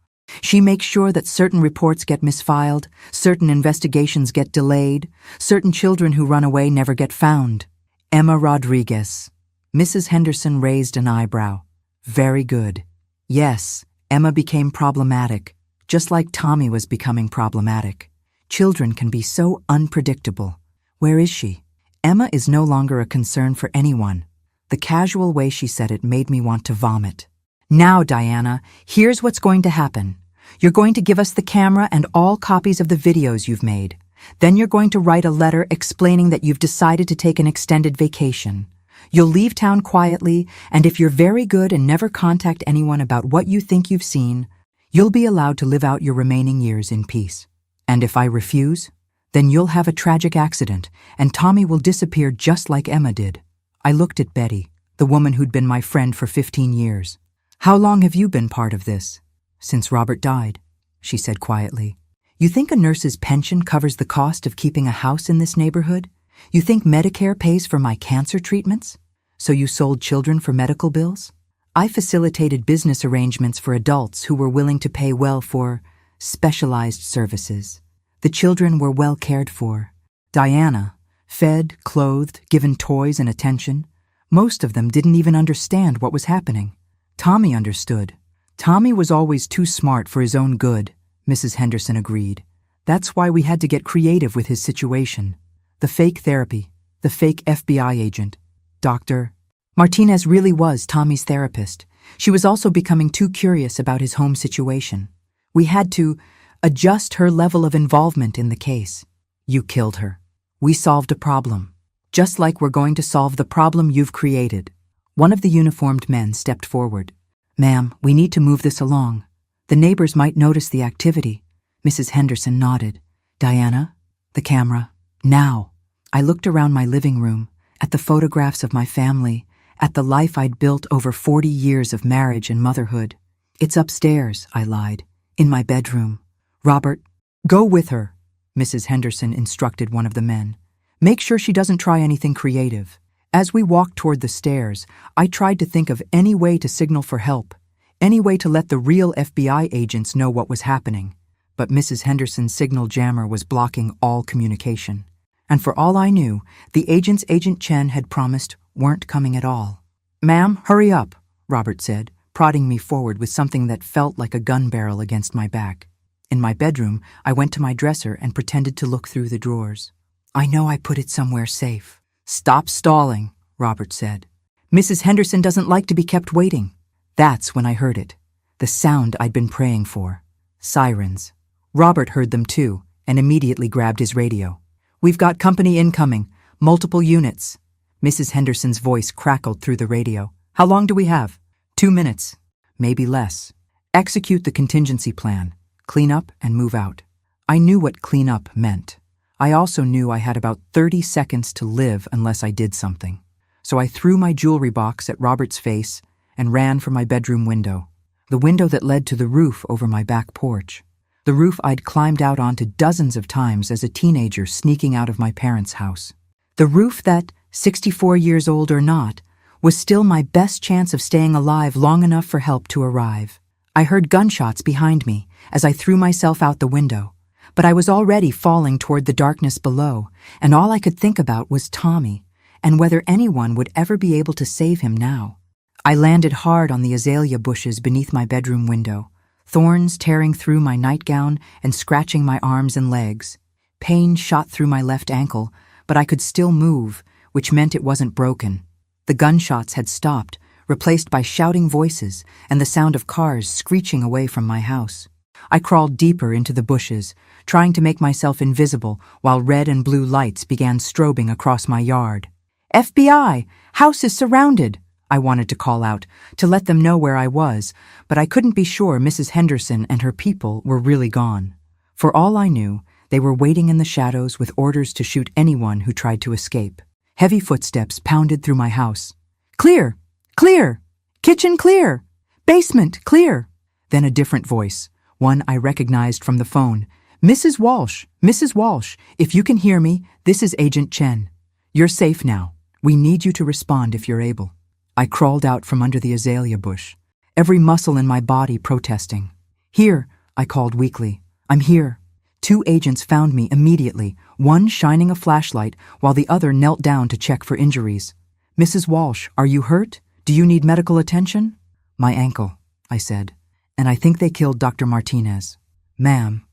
She makes sure that certain reports get misfiled, certain investigations get delayed, certain children who run away never get found. Emma Rodriguez. Mrs. Henderson raised an eyebrow. Very good. Yes, Emma became problematic, just like Tommy was becoming problematic. Children can be so unpredictable. Where is she? Emma is no longer a concern for anyone. The casual way she said it made me want to vomit. Now, Diana, here's what's going to happen. You're going to give us the camera and all copies of the videos you've made. Then you're going to write a letter explaining that you've decided to take an extended vacation. You'll leave town quietly, and if you're very good and never contact anyone about what you think you've seen, you'll be allowed to live out your remaining years in peace. And if I refuse, then you'll have a tragic accident, and Tommy will disappear just like Emma did. I looked at Betty, the woman who'd been my friend for 15 years. How long have you been part of this? Since Robert died, she said quietly. You think a nurse's pension covers the cost of keeping a house in this neighborhood? You think Medicare pays for my cancer treatments? So you sold children for medical bills? I facilitated business arrangements for adults who were willing to pay well for specialized services. The children were well cared for. Diana, fed, clothed, given toys and attention. Most of them didn't even understand what was happening. Tommy understood. Tommy was always too smart for his own good, Mrs. Henderson agreed. That's why we had to get creative with his situation. The fake therapy, the fake FBI agent. Dr. Martinez really was Tommy's therapist. She was also becoming too curious about his home situation. We had to adjust her level of involvement in the case. You killed her. We solved a problem. Just like we're going to solve the problem you've created. One of the uniformed men stepped forward. Ma'am, we need to move this along. The neighbors might notice the activity. Mrs. Henderson nodded. Diana, the camera. Now. I looked around my living room, at the photographs of my family, at the life I'd built over 40 years of marriage and motherhood. It's upstairs, I lied, in my bedroom. Robert, go with her, Mrs. Henderson instructed one of the men. Make sure she doesn't try anything creative. As we walked toward the stairs, I tried to think of any way to signal for help, any way to let the real FBI agents know what was happening. But Mrs. Henderson's signal jammer was blocking all communication. And for all I knew, the agents Agent Chen had promised weren't coming at all. Ma'am, hurry up, Robert said, prodding me forward with something that felt like a gun barrel against my back. In my bedroom, I went to my dresser and pretended to look through the drawers. I know I put it somewhere safe. Stop stalling, Robert said. Mrs. Henderson doesn't like to be kept waiting. That's when I heard it. The sound I'd been praying for. Sirens. Robert heard them too, and immediately grabbed his radio. We've got company incoming. Multiple units. Mrs. Henderson's voice crackled through the radio. How long do we have? 2 minutes. Maybe less. Execute the contingency plan. Clean up and move out. I knew what clean up meant. I also knew I had about 30 seconds to live unless I did something. So I threw my jewelry box at Robert's face and ran for my bedroom window. The window that led to the roof over my back porch. The roof I'd climbed out onto dozens of times as a teenager sneaking out of my parents' house. The roof that, 64 years old or not, was still my best chance of staying alive long enough for help to arrive. I heard gunshots behind me as I threw myself out the window, but I was already falling toward the darkness below, and all I could think about was Tommy and whether anyone would ever be able to save him now. I landed hard on the azalea bushes beneath my bedroom window, thorns tearing through my nightgown and scratching my arms and legs. Pain shot through my left ankle, but I could still move, which meant it wasn't broken. The gunshots had stopped, replaced by shouting voices and the sound of cars screeching away from my house. I crawled deeper into the bushes, trying to make myself invisible while red and blue lights began strobing across my yard. FBI! House is surrounded! I wanted to call out, to let them know where I was, but I couldn't be sure Mrs. Henderson and her people were really gone. For all I knew, they were waiting in the shadows with orders to shoot anyone who tried to escape. Heavy footsteps pounded through my house. Clear! Clear! Kitchen clear! Basement clear! Then a different voice, one I recognized from the phone. Mrs. Walsh, if you can hear me, this is Agent Chen. You're safe now. We need you to respond if you're able. I crawled out from under the azalea bush, every muscle in my body protesting. Here, I called weakly. I'm here. 2 agents found me immediately, one shining a flashlight while the other knelt down to check for injuries. Mrs. Walsh, are you hurt? Do you need medical attention? My ankle, I said, and I think they killed Dr. Martinez. Ma'am,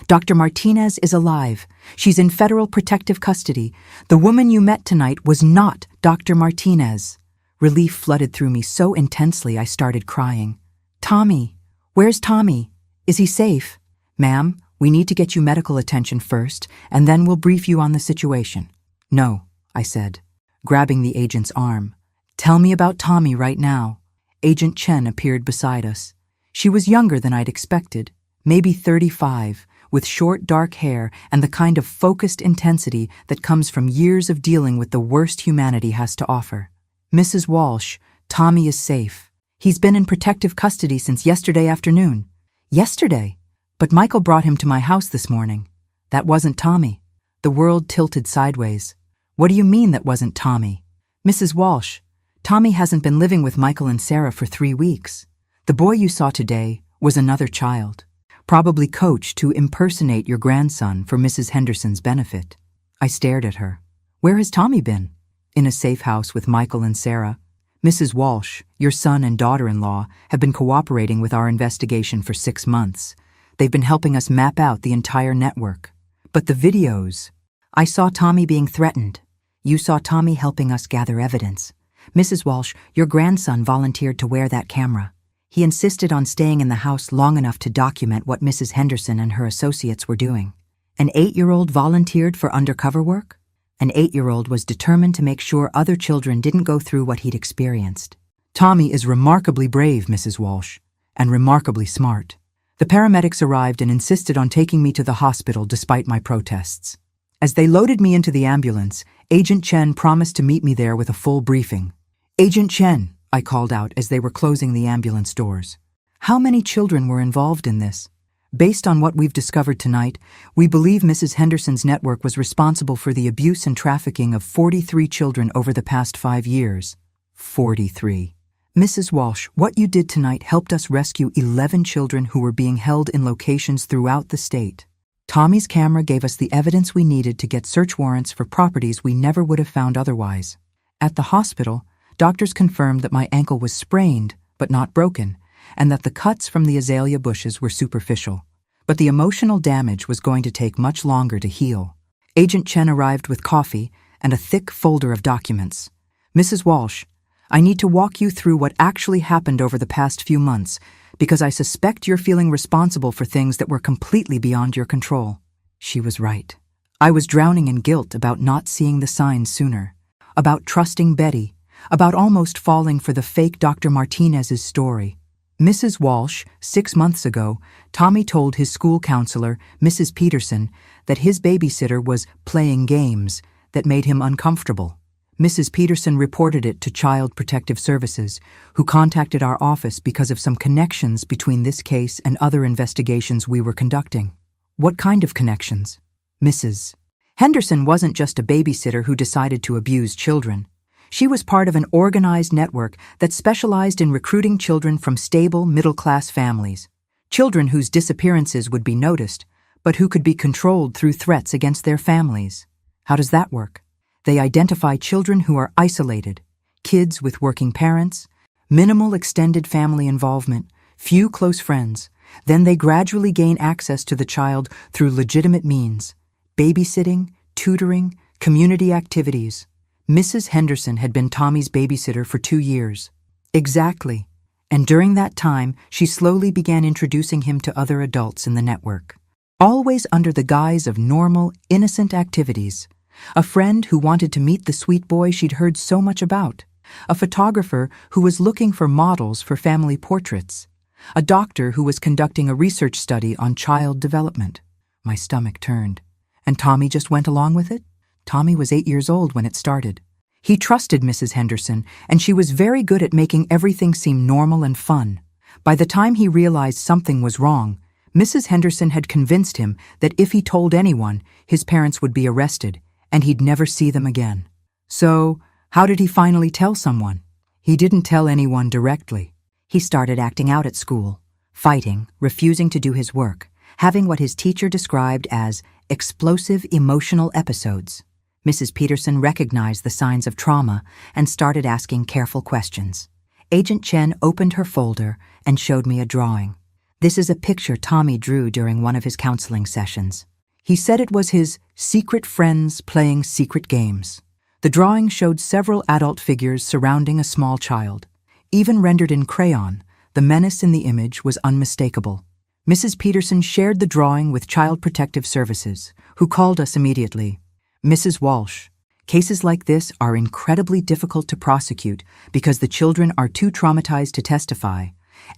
Dr. Martinez is alive. She's in federal protective custody. The woman you met tonight was not Dr. Martinez. Relief flooded through me so intensely I started crying. Tommy, where's Tommy? Is he safe? Ma'am, we need to get you medical attention first, and then we'll brief you on the situation. No, I said, grabbing the agent's arm. Tell me about Tommy right now. Agent Chen appeared beside us. She was younger than I'd expected, maybe 35, with short dark hair and the kind of focused intensity that comes from years of dealing with the worst humanity has to offer. Mrs. Walsh, Tommy is safe. He's been in protective custody since yesterday afternoon. Yesterday? But Michael brought him to my house this morning. That wasn't Tommy. The world tilted sideways. What do you mean that wasn't Tommy? Mrs. Walsh, Tommy hasn't been living with Michael and Sarah for 3 weeks. The boy you saw today was another child, probably coached to impersonate your grandson for Mrs. Henderson's benefit. I stared at her. Where has Tommy been? In a safe house with Michael and Sarah. Mrs. Walsh, your son and daughter-in-law, have been cooperating with our investigation for 6 months. They've been helping us map out the entire network. But the videos... I saw Tommy being threatened. You saw Tommy helping us gather evidence. Mrs. Walsh, your grandson volunteered to wear that camera. He insisted on staying in the house long enough to document what Mrs. Henderson and her associates were doing. An 8-year-old volunteered for undercover work? An 8-year-old was determined to make sure other children didn't go through what he'd experienced. Tommy is remarkably brave, Mrs. Walsh, and remarkably smart. The paramedics arrived and insisted on taking me to the hospital despite my protests. As they loaded me into the ambulance, Agent Chen promised to meet me there with a full briefing. Agent Chen, I called out as they were closing the ambulance doors. How many children were involved in this? Based on what we've discovered tonight, we believe Mrs. Henderson's network was responsible for the abuse and trafficking of 43 children over the past 5 years. 43. Mrs. Walsh, what you did tonight helped us rescue 11 children who were being held in locations throughout the state. Tommy's camera gave us the evidence we needed to get search warrants for properties we never would have found otherwise. At the hospital, doctors confirmed that my ankle was sprained, but not broken, and that the cuts from the azalea bushes were superficial. But the emotional damage was going to take much longer to heal. Agent Chen arrived with coffee and a thick folder of documents. Mrs. Walsh, I need to walk you through what actually happened over the past few months, because I suspect you're feeling responsible for things that were completely beyond your control. She was right. I was drowning in guilt about not seeing the signs sooner, about trusting Betty, about almost falling for the fake Dr. Martinez's story. Mrs. Walsh, 6 months ago, Tommy told his school counselor, Mrs. Peterson, that his babysitter was playing games that made him uncomfortable. Mrs. Peterson reported it to Child Protective Services, who contacted our office because of some connections between this case and other investigations we were conducting. What kind of connections? Mrs. Henderson wasn't just a babysitter who decided to abuse children. She was part of an organized network that specialized in recruiting children from stable, middle-class families. Children whose disappearances would be noticed, but who could be controlled through threats against their families. How does that work? They identify children who are isolated, kids with working parents, minimal extended family involvement, few close friends. Then they gradually gain access to the child through legitimate means: babysitting, tutoring, community activities. Mrs. Henderson had been Tommy's babysitter for 2 years. Exactly. And during that time, she slowly began introducing him to other adults in the network. Always under the guise of normal, innocent activities. A friend who wanted to meet the sweet boy she'd heard so much about. A photographer who was looking for models for family portraits. A doctor who was conducting a research study on child development. My stomach turned. And Tommy just went along with it? Tommy was 8 years old when it started. He trusted Mrs. Henderson, and she was very good at making everything seem normal and fun. By the time he realized something was wrong, Mrs. Henderson had convinced him that if he told anyone, his parents would be arrested, and he'd never see them again. So, how did he finally tell someone? He didn't tell anyone directly. He started acting out at school, fighting, refusing to do his work, having what his teacher described as explosive emotional episodes. Mrs. Peterson recognized the signs of trauma and started asking careful questions. Agent Chen opened her folder and showed me a drawing. This is a picture Tommy drew during one of his counseling sessions. He said it was his secret friends playing secret games. The drawing showed several adult figures surrounding a small child. Even rendered in crayon, the menace in the image was unmistakable. Mrs. Peterson shared the drawing with Child Protective Services, who called us immediately. Mrs. Walsh, cases like this are incredibly difficult to prosecute because the children are too traumatized to testify,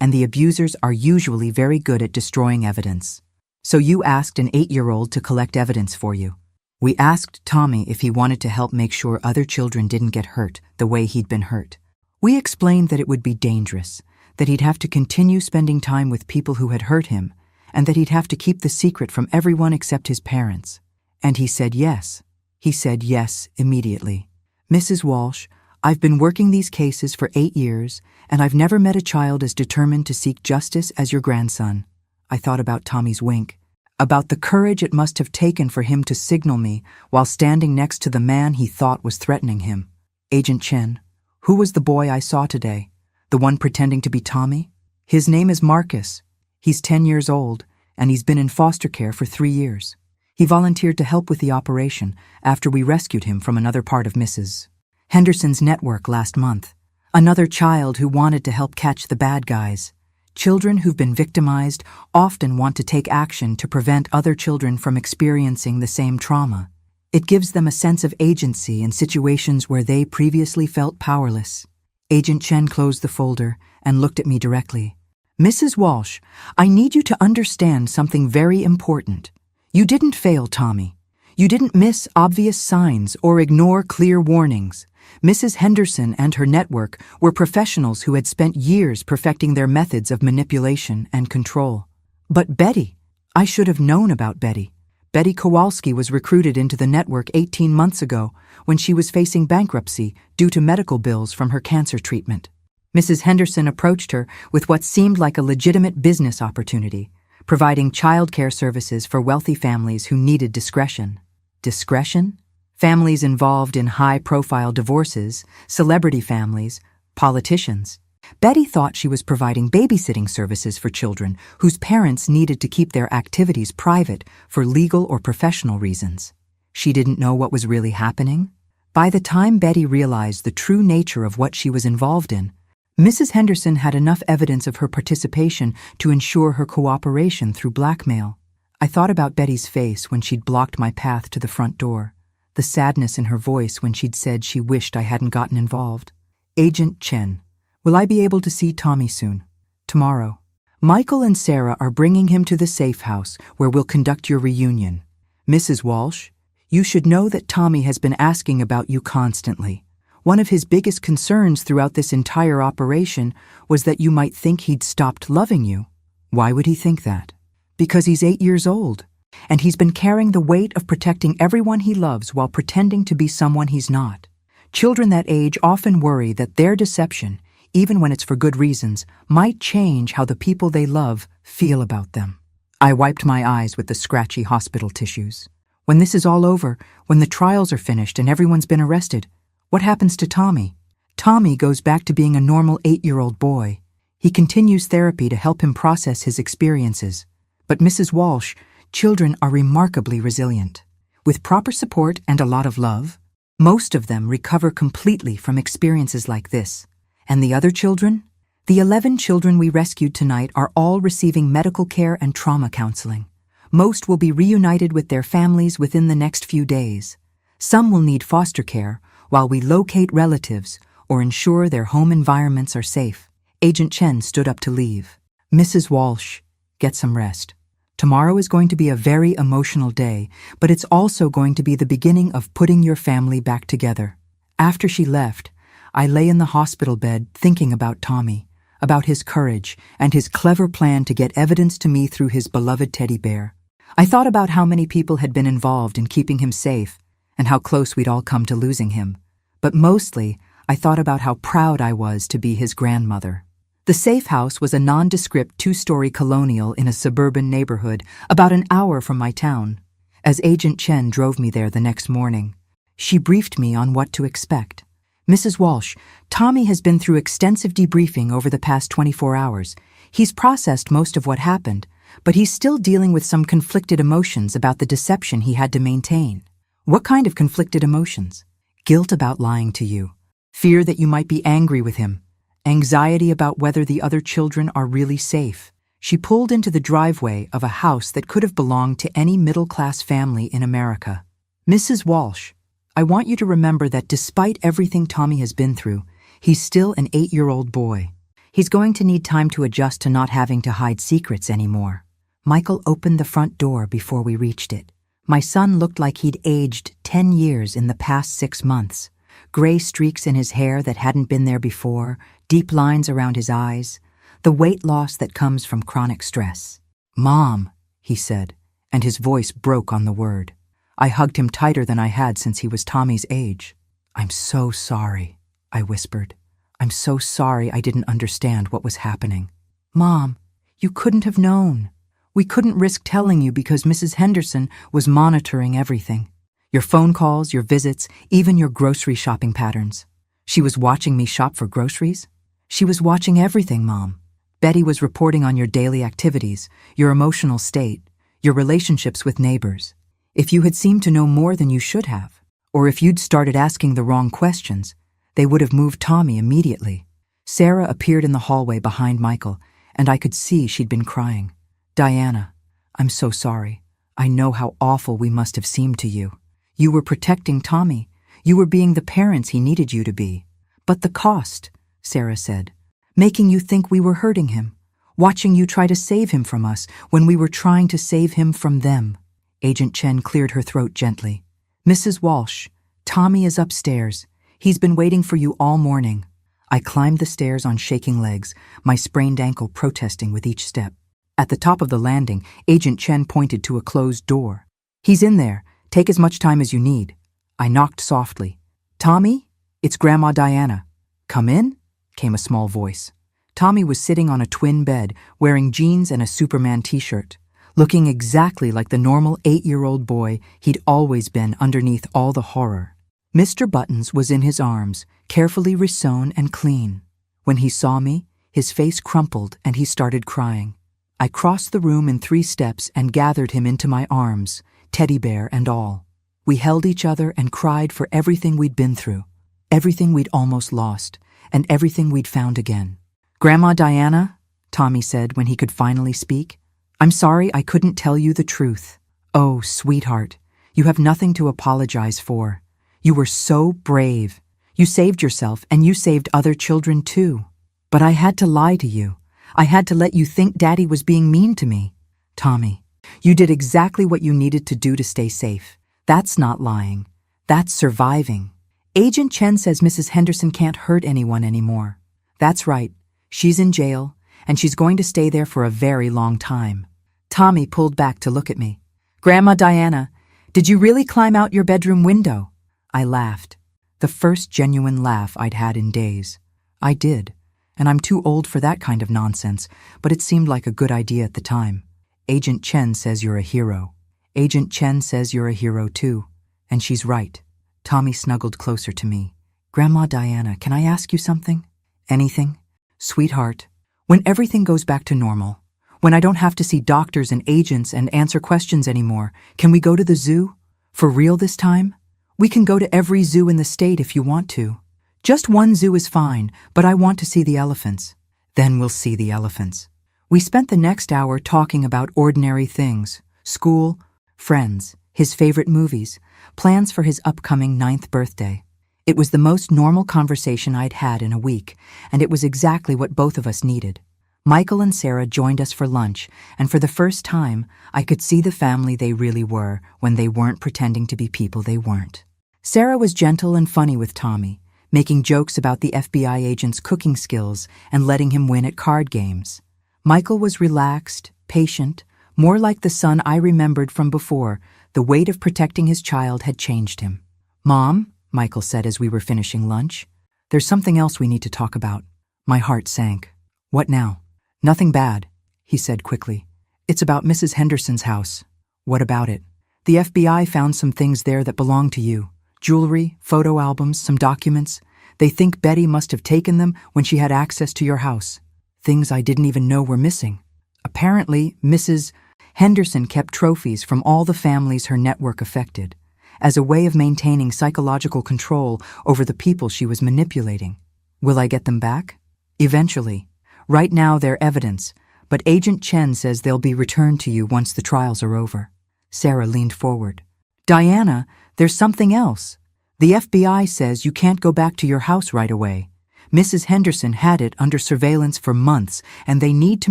and the abusers are usually very good at destroying evidence. So you asked an 8-year-old to collect evidence for you. We asked Tommy if he wanted to help make sure other children didn't get hurt the way he'd been hurt. We explained that it would be dangerous, that he'd have to continue spending time with people who had hurt him, and that he'd have to keep the secret from everyone except his parents. And he said yes. He said yes immediately. Mrs. Walsh, I've been working these cases for 8 years, and I've never met a child as determined to seek justice as your grandson. I thought about Tommy's wink, about the courage it must have taken for him to signal me while standing next to the man he thought was threatening him. Agent Chen, who was the boy I saw today? The one pretending to be Tommy? His name is Marcus. He's 10 years old, and he's been in foster care for 3 years. He volunteered to help with the operation after we rescued him from another part of Mrs. Henderson's network last month. Another child who wanted to help catch the bad guys. Children who've been victimized often want to take action to prevent other children from experiencing the same trauma. It gives them a sense of agency in situations where they previously felt powerless. Agent Chen closed the folder and looked at me directly. Mrs. Walsh, I need you to understand something very important. You didn't fail Tommy. You didn't miss obvious signs or ignore clear warnings. Mrs. Henderson and her network were professionals who had spent years perfecting their methods of manipulation and control. But Betty, I should have known about Betty. Betty Kowalski was recruited into the network 18 months ago when she was facing bankruptcy due to medical bills from her cancer treatment. Mrs. Henderson approached her with what seemed like a legitimate business opportunity, providing childcare services for wealthy families who needed discretion. Discretion? Families involved in high-profile divorces, celebrity families, politicians. Betty thought she was providing babysitting services for children whose parents needed to keep their activities private for legal or professional reasons. She didn't know what was really happening. By the time Betty realized the true nature of what she was involved in, Mrs. Henderson had enough evidence of her participation to ensure her cooperation through blackmail. I thought about Betty's face when she'd blocked my path to the front door, the sadness in her voice when she'd said she wished I hadn't gotten involved. Agent Chen, will I be able to see Tommy soon? Tomorrow. Michael and Sarah are bringing him to the safe house where we'll conduct your reunion. Mrs. Walsh, you should know that Tommy has been asking about you constantly. One of his biggest concerns throughout this entire operation was that you might think he'd stopped loving you. Why would he think that? Because he's 8 years old, and he's been carrying the weight of protecting everyone he loves while pretending to be someone he's not. Children that age often worry that their deception, even when it's for good reasons, might change how the people they love feel about them. I wiped my eyes with the scratchy hospital tissues. When this is all over, when the trials are finished and everyone's been arrested, what happens to Tommy? Tommy goes back to being a normal 8-year-old boy. He continues therapy to help him process his experiences. But Mrs. Walsh, children are remarkably resilient. With proper support and a lot of love, most of them recover completely from experiences like this. And the other children? The 11 children we rescued tonight are all receiving medical care and trauma counseling. Most will be reunited with their families within the next few days. Some will need foster care while we locate relatives or ensure their home environments are safe. Agent Chen stood up to leave. Mrs. Walsh, get some rest. Tomorrow is going to be a very emotional day, but it's also going to be the beginning of putting your family back together. After she left, I lay in the hospital bed thinking about Tommy, about his courage and his clever plan to get evidence to me through his beloved teddy bear. I thought about how many people had been involved in keeping him safe and how close we'd all come to losing him. But mostly, I thought about how proud I was to be his grandmother. The safe house was a nondescript 2-story colonial in a suburban neighborhood about an hour from my town. As Agent Chen drove me there the next morning, she briefed me on what to expect. Mrs. Walsh, Tommy has been through extensive debriefing over the past 24 hours. He's processed most of what happened, but he's still dealing with some conflicted emotions about the deception he had to maintain. What kind of conflicted emotions? Guilt about lying to you. Fear that you might be angry with him. Anxiety about whether the other children are really safe. She pulled into the driveway of a house that could have belonged to any middle-class family in America. Mrs. Walsh, I want you to remember that despite everything Tommy has been through, he's still an 8-year-old boy. He's going to need time to adjust to not having to hide secrets anymore. Michael opened the front door before we reached it. My son looked like he'd aged 10 years in the past 6 months. Gray streaks in his hair that hadn't been there before, deep lines around his eyes, the weight loss that comes from chronic stress. "Mom," he said, and his voice broke on the word. I hugged him tighter than I had since he was Tommy's age. "I'm so sorry," I whispered. "I'm so sorry I didn't understand what was happening." "Mom, you couldn't have known. We couldn't risk telling you because Mrs. Henderson was monitoring everything. Your phone calls, your visits, even your grocery shopping patterns. She was watching me shop for groceries? She was watching everything, Mom. Betty was reporting on your daily activities, your emotional state, your relationships with neighbors. If you had seemed to know more than you should have, or if you'd started asking the wrong questions, they would have moved Tommy immediately." Sarah appeared in the hallway behind Michael, and I could see she'd been crying. "Diana, I'm so sorry. I know how awful we must have seemed to you. You were protecting Tommy. You were being the parents he needed you to be. But the cost," Sarah said, "making you think we were hurting him, watching you try to save him from us when we were trying to save him from them." Agent Chen cleared her throat gently. "Mrs. Walsh, Tommy is upstairs. He's been waiting for you all morning." I climbed the stairs on shaking legs, my sprained ankle protesting with each step. At the top of the landing, Agent Chen pointed to a closed door. "He's in there. Take as much time as you need." I knocked softly. "Tommy, it's Grandma Diana." "Come in," came a small voice. Tommy was sitting on a twin bed, wearing jeans and a Superman t-shirt, looking exactly like the normal 8-year-old boy he'd always been underneath all the horror. Mr. Buttons was in his arms, carefully resewn and clean. When he saw me, his face crumpled and he started crying. I crossed the room in 3 steps and gathered him into my arms, teddy bear and all. We held each other and cried for everything we'd been through, everything we'd almost lost, and everything we'd found again. "Grandma Diana," Tommy said when he could finally speak, "I'm sorry I couldn't tell you the truth." "Oh, sweetheart, you have nothing to apologize for. You were so brave. You saved yourself and you saved other children too. But I had to lie to you. I had to let you think Daddy was being mean to me." "Tommy, you did exactly what you needed to do to stay safe. That's not lying. That's surviving." "Agent Chen says Mrs. Henderson can't hurt anyone anymore." "That's right. She's in jail, and she's going to stay there for a very long time." Tommy pulled back to look at me. "Grandma Diana, did you really climb out your bedroom window?" I laughed. The first genuine laugh I'd had in days. I did, and I'm too old for that kind of nonsense, but it seemed like a good idea at the time. "Agent Chen says you're a hero." "Agent Chen says you're a hero too, and she's right." Tommy snuggled closer to me. "Grandma Diana, can I ask you something?" "Anything?" "Sweetheart, when everything goes back to normal, when I don't have to see doctors and agents and answer questions anymore, can we go to the zoo? For real this time? We can go to every zoo in the state if you want to. Just one zoo is fine, but I want to see the elephants." "Then we'll see the elephants." We spent the next hour talking about ordinary things: school, friends, his favorite movies, plans for his upcoming 9th birthday. It was the most normal conversation I'd had in a week, and it was exactly what both of us needed. Michael and Sarah joined us for lunch, and for the first time, I could see the family they really were when they weren't pretending to be people they weren't. Sarah was gentle and funny with Tommy, making jokes about the FBI agent's cooking skills and letting him win at card games. Michael was relaxed, patient, more like the son I remembered from before. The weight of protecting his child had changed him. "Mom," Michael said as we were finishing lunch, "there's something else we need to talk about." My heart sank. "What now?" "Nothing bad," he said quickly. "It's about Mrs. Henderson's house." "What about it?" "The FBI found some things there that belong to you. Jewelry, photo albums, some documents. They think Betty must have taken them when she had access to your house." things I didn't even know were missing. Apparently, Mrs. Henderson kept trophies from all the families her network affected, as a way of maintaining psychological control over the people she was manipulating. Will I get them back? Eventually. Right now they're evidence, but Agent Chen says they'll be returned to you once the trials are over. Sarah leaned forward. Diana, there's something else. The FBI says you can't go back to your house right away. Mrs. Henderson had it under surveillance for months, and they need to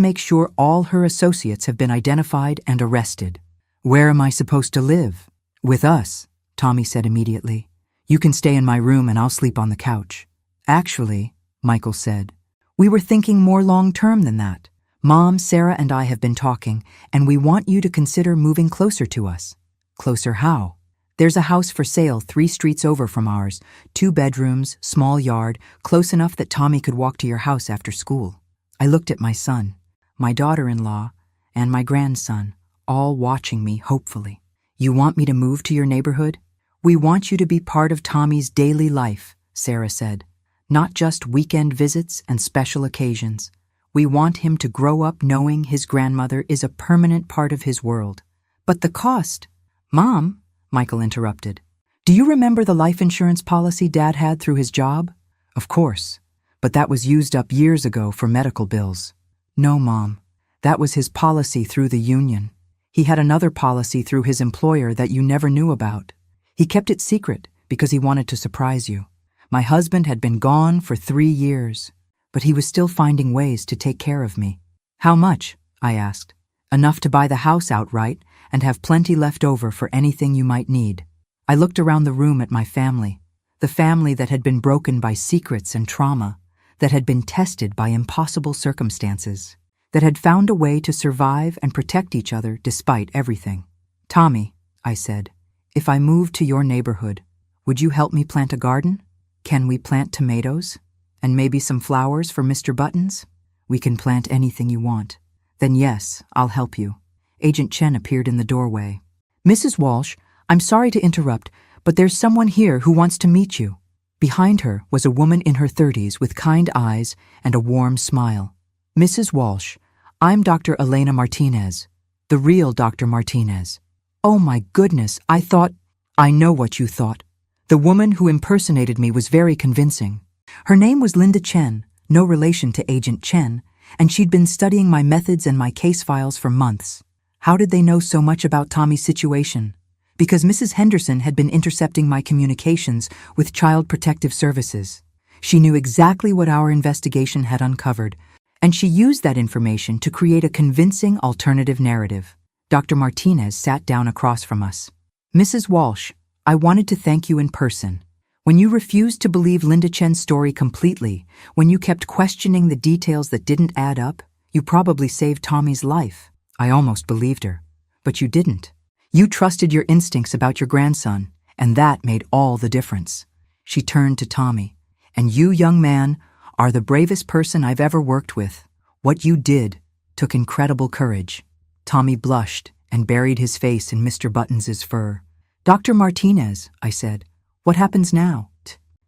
make sure all her associates have been identified and arrested. Where am I supposed to live? With us, Tommy said immediately. You can stay in my room and I'll sleep on the couch. Actually, Michael said, we were thinking more long-term than that. Mom, Sarah, and I have been talking, and we want you to consider moving closer to us. Closer how? There's a house for sale 3 streets over from ours, 2 bedrooms, small yard, close enough that Tommy could walk to your house after school. I looked at my son, my daughter-in-law, and my grandson, all watching me hopefully. You want me to move to your neighborhood? We want you to be part of Tommy's daily life, Sarah said. Not just weekend visits and special occasions. We want him to grow up knowing his grandmother is a permanent part of his world. But the cost? Mom, Michael interrupted. Do you remember the life insurance policy Dad had through his job? Of course, but that was used up years ago for medical bills. No, Mom, that was his policy through the union. He had another policy through his employer that you never knew about. He kept it secret because he wanted to surprise you. My husband had been gone for 3 years, but he was still finding ways to take care of me. How much? I asked. Enough to buy the house outright and have plenty left over for anything you might need. I looked around the room at my family, the family that had been broken by secrets and trauma, that had been tested by impossible circumstances, that had found a way to survive and protect each other despite everything. Tommy, I said, if I moved to your neighborhood, would you help me plant a garden? Can we plant tomatoes? And maybe some flowers for Mr. Buttons? We can plant anything you want. Then yes, I'll help you. Agent Chen appeared in the doorway. Mrs. Walsh, I'm sorry to interrupt, but there's someone here who wants to meet you. Behind her was a woman in her 30s with kind eyes and a warm smile. Mrs. Walsh, I'm Dr. Elena Martinez, the real Dr. Martinez. Oh my goodness, I know what you thought. The woman who impersonated me was very convincing. Her name was Linda Chen, no relation to Agent Chen, and she'd been studying my methods and my case files for months. How did they know so much about Tommy's situation? Because Mrs. Henderson had been intercepting my communications with Child Protective Services. She knew exactly what our investigation had uncovered, and she used that information to create a convincing alternative narrative. Dr. Martinez sat down across from us. Mrs. Walsh, I wanted to thank you in person. When you refused to believe Linda Chen's story completely, when you kept questioning the details that didn't add up, you probably saved Tommy's life. I almost believed her. But you didn't. You trusted your instincts about your grandson, and that made all the difference. She turned to Tommy. And you, young man, are the bravest person I've ever worked with. What you did took incredible courage. Tommy blushed and buried his face in Mr. Buttons's fur. Dr. Martinez, I said, what happens now?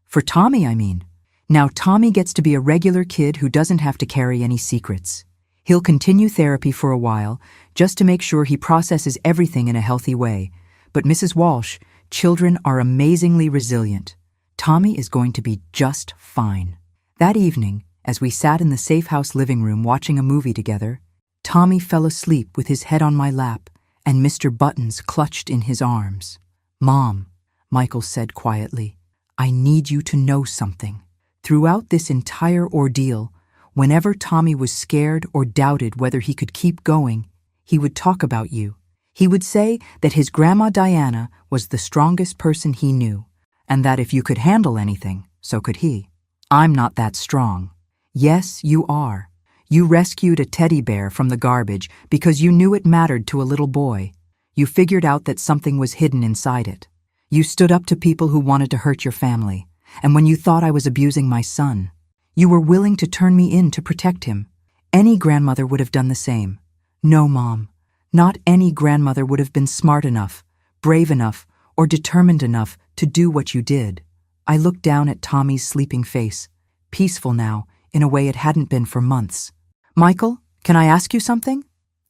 For Tommy, I mean. Now Tommy gets to be a regular kid who doesn't have to carry any secrets. He'll continue therapy for a while, just to make sure he processes everything in a healthy way. But Mrs. Walsh, children are amazingly resilient. Tommy is going to be just fine. That evening, as we sat in the safe house living room watching a movie together, Tommy fell asleep with his head on my lap and Mr. Buttons clutched in his arms. Mom, Michael said quietly, I need you to know something. Throughout this entire ordeal, whenever Tommy was scared or doubted whether he could keep going, he would talk about you. He would say that his Grandma Diana was the strongest person he knew, and that if you could handle anything, so could he. I'm not that strong. Yes, you are. You rescued a teddy bear from the garbage because you knew it mattered to a little boy. You figured out that something was hidden inside it. You stood up to people who wanted to hurt your family, and when you thought I was abusing my son, you were willing to turn me in to protect him. Any grandmother would have done the same. No, Mom, not any grandmother would have been smart enough, brave enough, or determined enough to do what you did. I looked down at Tommy's sleeping face, peaceful now in a way it hadn't been for months. Michael, can I ask you something?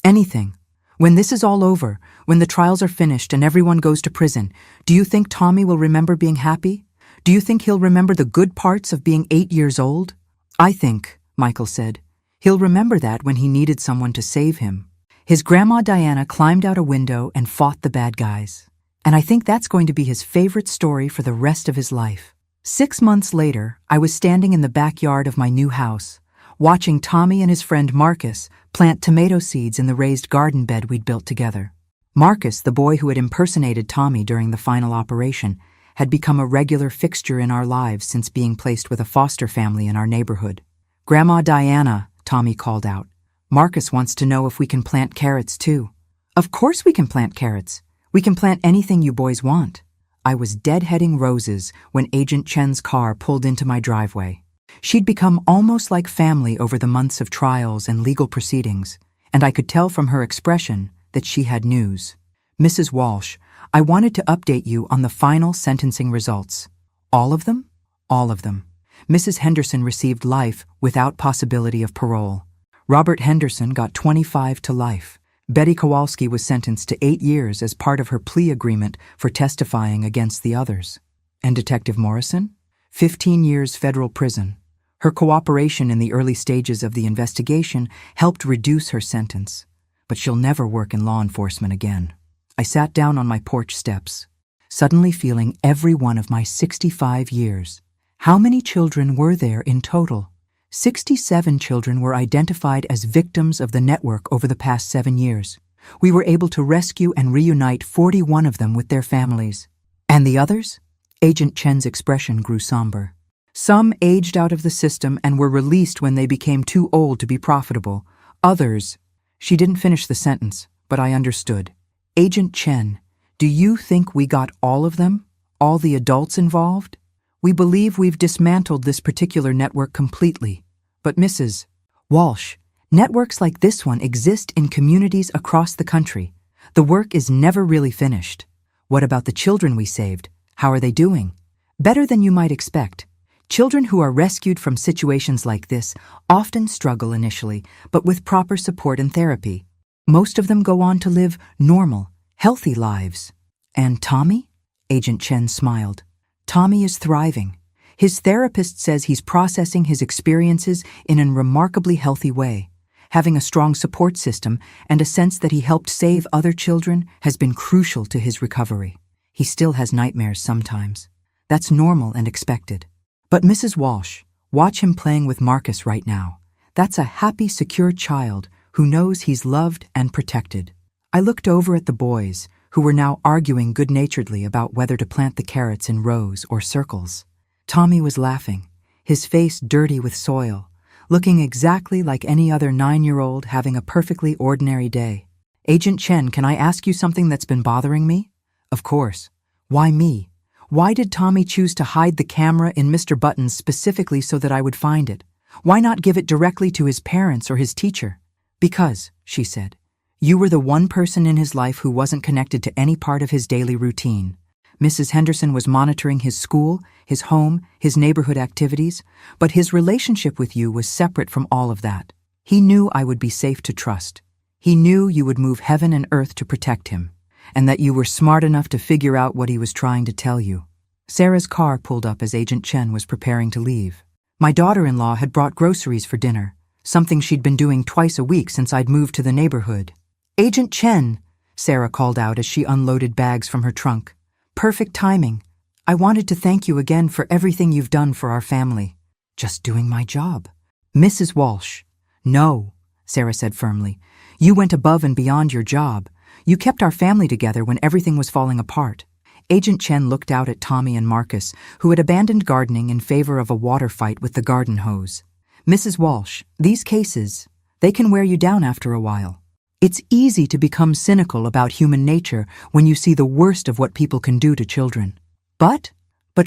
Anything. When this is all over, when the trials are finished and everyone goes to prison, do you think Tommy will remember being happy? Do you think he'll remember the good parts of being 8 years old? I think, Michael said, he'll remember that when he needed someone to save him. His grandma Diana climbed out a window and fought the bad guys. And I think that's going to be his favorite story for the rest of his life. 6 months later, I was standing in the backyard of my new house, watching Tommy and his friend Marcus plant tomato seeds in the raised garden bed we'd built together. Marcus, the boy who had impersonated Tommy during the final operation, had become a regular fixture in our lives since being placed with a foster family in our neighborhood. "Grandma Diana," Tommy called out, "Marcus wants to know if we can plant carrots too." "Of course we can plant carrots. We can plant anything you boys want." I was deadheading roses when Agent Chen's car pulled into my driveway. She'd become almost like family over the months of trials and legal proceedings, and I could tell from her expression that she had news. "Mrs. Walsh, I wanted to update you on the final sentencing results." "All of them?" "All of them. Mrs. Henderson received life without possibility of parole. Robert Henderson got 25 to life. Betty Kowalski was sentenced to 8 years as part of her plea agreement for testifying against the others. And Detective Morrison? 15 years federal prison. Her cooperation in the early stages of the investigation helped reduce her sentence, but she'll never work in law enforcement again. I sat down on my porch steps, suddenly feeling every one of my 65 years. How many children were there in total? 67 children were identified as victims of the network over the past 7 years. We were able to rescue and reunite 41 of them with their families. And the others? Agent Chen's expression grew somber. Some aged out of the system and were released when they became too old to be profitable. Others— She didn't finish the sentence, but I understood. "Agent Chen, do you think we got all of them? All the adults involved? We believe we've dismantled this particular network completely. But Mrs. Walsh, networks like this one exist in communities across the country. The work is never really finished. What about the children we saved? How are they doing?" "Better than you might expect. Children who are rescued from situations like this often struggle initially, but with proper support and therapy. Most of them go on to live normal, healthy lives." "And Tommy?" Agent Chen smiled. "Tommy is thriving. His therapist says he's processing his experiences in a remarkably healthy way. Having a strong support system and a sense that he helped save other children has been crucial to his recovery. He still has nightmares sometimes. That's normal and expected. But Mrs. Walsh, watch him playing with Marcus right now. That's a happy, secure child who knows he's loved and protected." I looked over at the boys, who were now arguing good-naturedly about whether to plant the carrots in rows or circles. Tommy was laughing, his face dirty with soil, looking exactly like any other 9-year-old having a perfectly ordinary day. "Agent Chen, can I ask you something that's been bothering me?" "Of course. Why me? Why did Tommy choose to hide the camera in Mr. Button's specifically so that I would find it? Why not give it directly to his parents or his teacher?" "Because," she said, "you were the one person in his life who wasn't connected to any part of his daily routine. Mrs. Henderson was monitoring his school, his home, his neighborhood activities, but his relationship with you was separate from all of that. He knew I would be safe to trust. He knew you would move heaven and earth to protect him, and that you were smart enough to figure out what he was trying to tell you." Sarah's car pulled up as Agent Chen was preparing to leave. My daughter-in-law had brought groceries for dinner, something she'd been doing twice a week since I'd moved to the neighborhood. "Agent Chen," Sarah called out as she unloaded bags from her trunk. "Perfect timing. I wanted to thank you again for everything you've done for our family." "Just doing my job." "Mrs. Walsh." "No," Sarah said firmly. "You went above and beyond your job. You kept our family together when everything was falling apart." Agent Chen looked out at Tommy and Marcus, who had abandoned gardening in favor of a water fight with the garden hose. "Mrs. Walsh, these cases, they can wear you down after a while. It's easy to become cynical about human nature when you see the worst of what people can do to children. But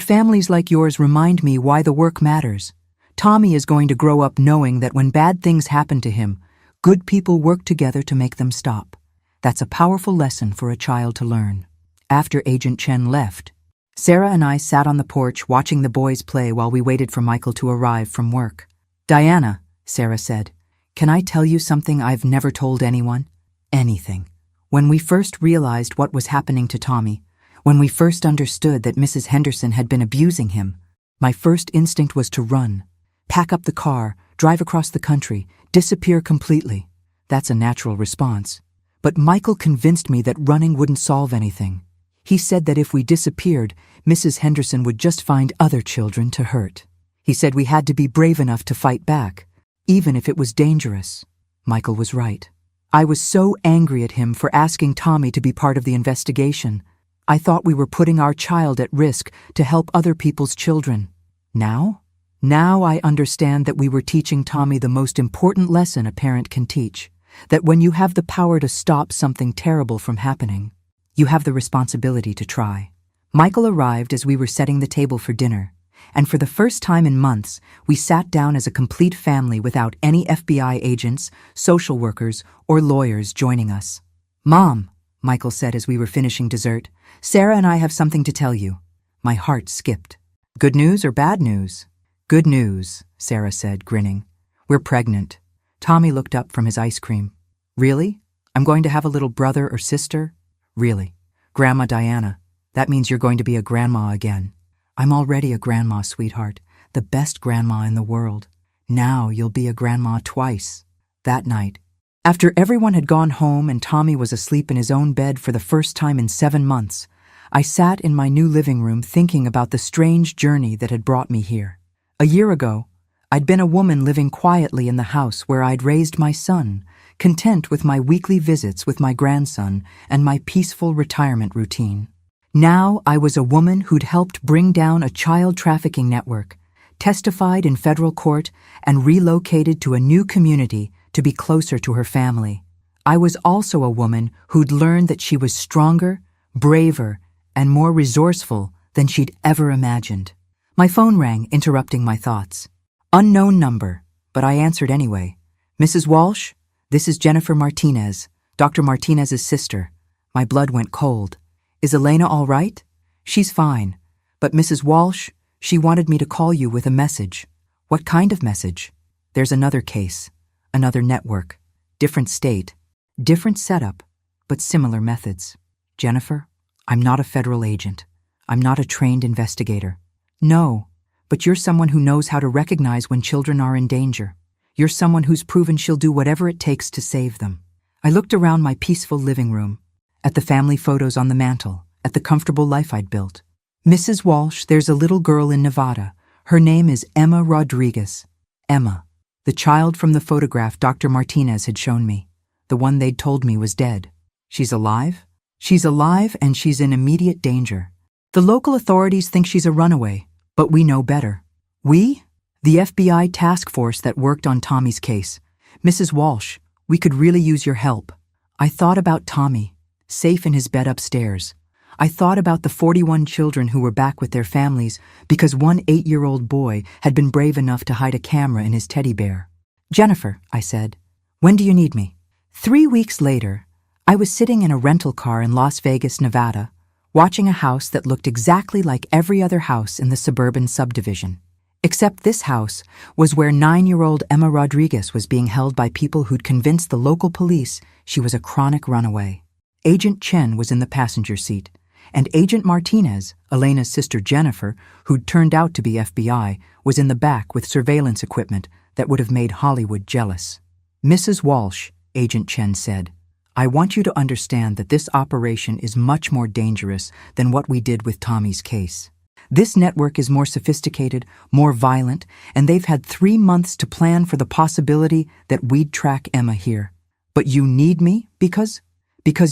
families like yours remind me why the work matters. Tommy is going to grow up knowing that when bad things happen to him, good people work together to make them stop. That's a powerful lesson for a child to learn." After Agent Chen left, Sarah and I sat on the porch watching the boys play while we waited for Michael to arrive from work. "Diana," Sarah said, Can I tell you something I've never told anyone? Anything. When we first realized what was happening to Tommy, when we first understood that Mrs. Henderson had been abusing him, my first instinct was to run. Pack up the car, drive across the country, disappear completely. That's a natural response. But Michael convinced me that running wouldn't solve anything. He said that if we disappeared, Mrs. Henderson would just find other children to hurt. He said we had to be brave enough to fight back, even if it was dangerous. Michael was right. I was so angry at him for asking Tommy to be part of the investigation. I thought we were putting our child at risk to help other people's children. Now I understand that we were teaching Tommy the most important lesson a parent can teach, that when you have the power to stop something terrible from happening, you have the responsibility to try. Michael arrived as we were setting the table for dinner, and for the first time in months, we sat down as a complete family without any FBI agents, social workers, or lawyers joining us. "Mom," Michael said as we were finishing dessert, "Sarah and I have something to tell you." My heart skipped. "Good news or bad news?" "Good news," Sarah said, grinning. "We're pregnant." Tommy looked up from his ice cream. "Really? I'm going to have a little brother or sister?" "Really. Grandma Diana, that means you're going to be a grandma again." "I'm already a grandma, sweetheart, the best grandma in the world. Now you'll be a grandma twice." That night, after everyone had gone home and Tommy was asleep in his own bed for the first time in 7 months, I sat in my new living room thinking about the strange journey that had brought me here. A year ago, I'd been a woman living quietly in the house where I'd raised my son, content with my weekly visits with my grandson and my peaceful retirement routine. Now I was a woman who'd helped bring down a child trafficking network, testified in federal court, and relocated to a new community to be closer to her family. I was also a woman who'd learned that she was stronger, braver, and more resourceful than she'd ever imagined. My phone rang, interrupting my thoughts. Unknown number, but I answered anyway. "Mrs. Walsh, this is Jennifer Martinez, Dr. Martinez's sister." My blood went cold. "Is Elena all right?" "She's fine. But Mrs. Walsh, she wanted me to call you with a message." "What kind of message?" "There's another case, another network, different state, different setup, but similar methods. Jennifer, I'm not a federal agent. I'm not a trained investigator. No, but you're someone who knows how to recognize when children are in danger. You're someone who's proven she'll do whatever it takes to save them." I looked around my peaceful living room, at the family photos on the mantle, at the comfortable life I'd built. "Mrs. Walsh, there's a little girl in Nevada. Her name is Emma Rodriguez." Emma, the child from the photograph Dr. Martinez had shown me, the one they'd told me was dead. "She's alive?" "She's alive and she's in immediate danger. The local authorities think she's a runaway, but we know better. We? The FBI task force that worked on Tommy's case. Mrs. Walsh, we could really use your help." I thought about Tommy, safe in his bed upstairs. I thought about the 41 children who were back with their families because one 8-year-old boy had been brave enough to hide a camera in his teddy bear. "Jennifer," I said, "when do you need me?" 3 weeks later, I was sitting in a rental car in Las Vegas, Nevada, watching a house that looked exactly like every other house in the suburban subdivision. Except this house was where 9-year-old Emma Rodriguez was being held by people who'd convinced the local police she was a chronic runaway. Agent Chen was in the passenger seat, and Agent Martinez, Elena's sister Jennifer, who'd turned out to be FBI, was in the back with surveillance equipment that would have made Hollywood jealous. "Mrs. Walsh," Agent Chen said, "I want you to understand that this operation is much more dangerous than what we did with Tommy's case. This network is more sophisticated, more violent, and they've had 3 months to plan for the possibility that we'd track Emma here. But you need me because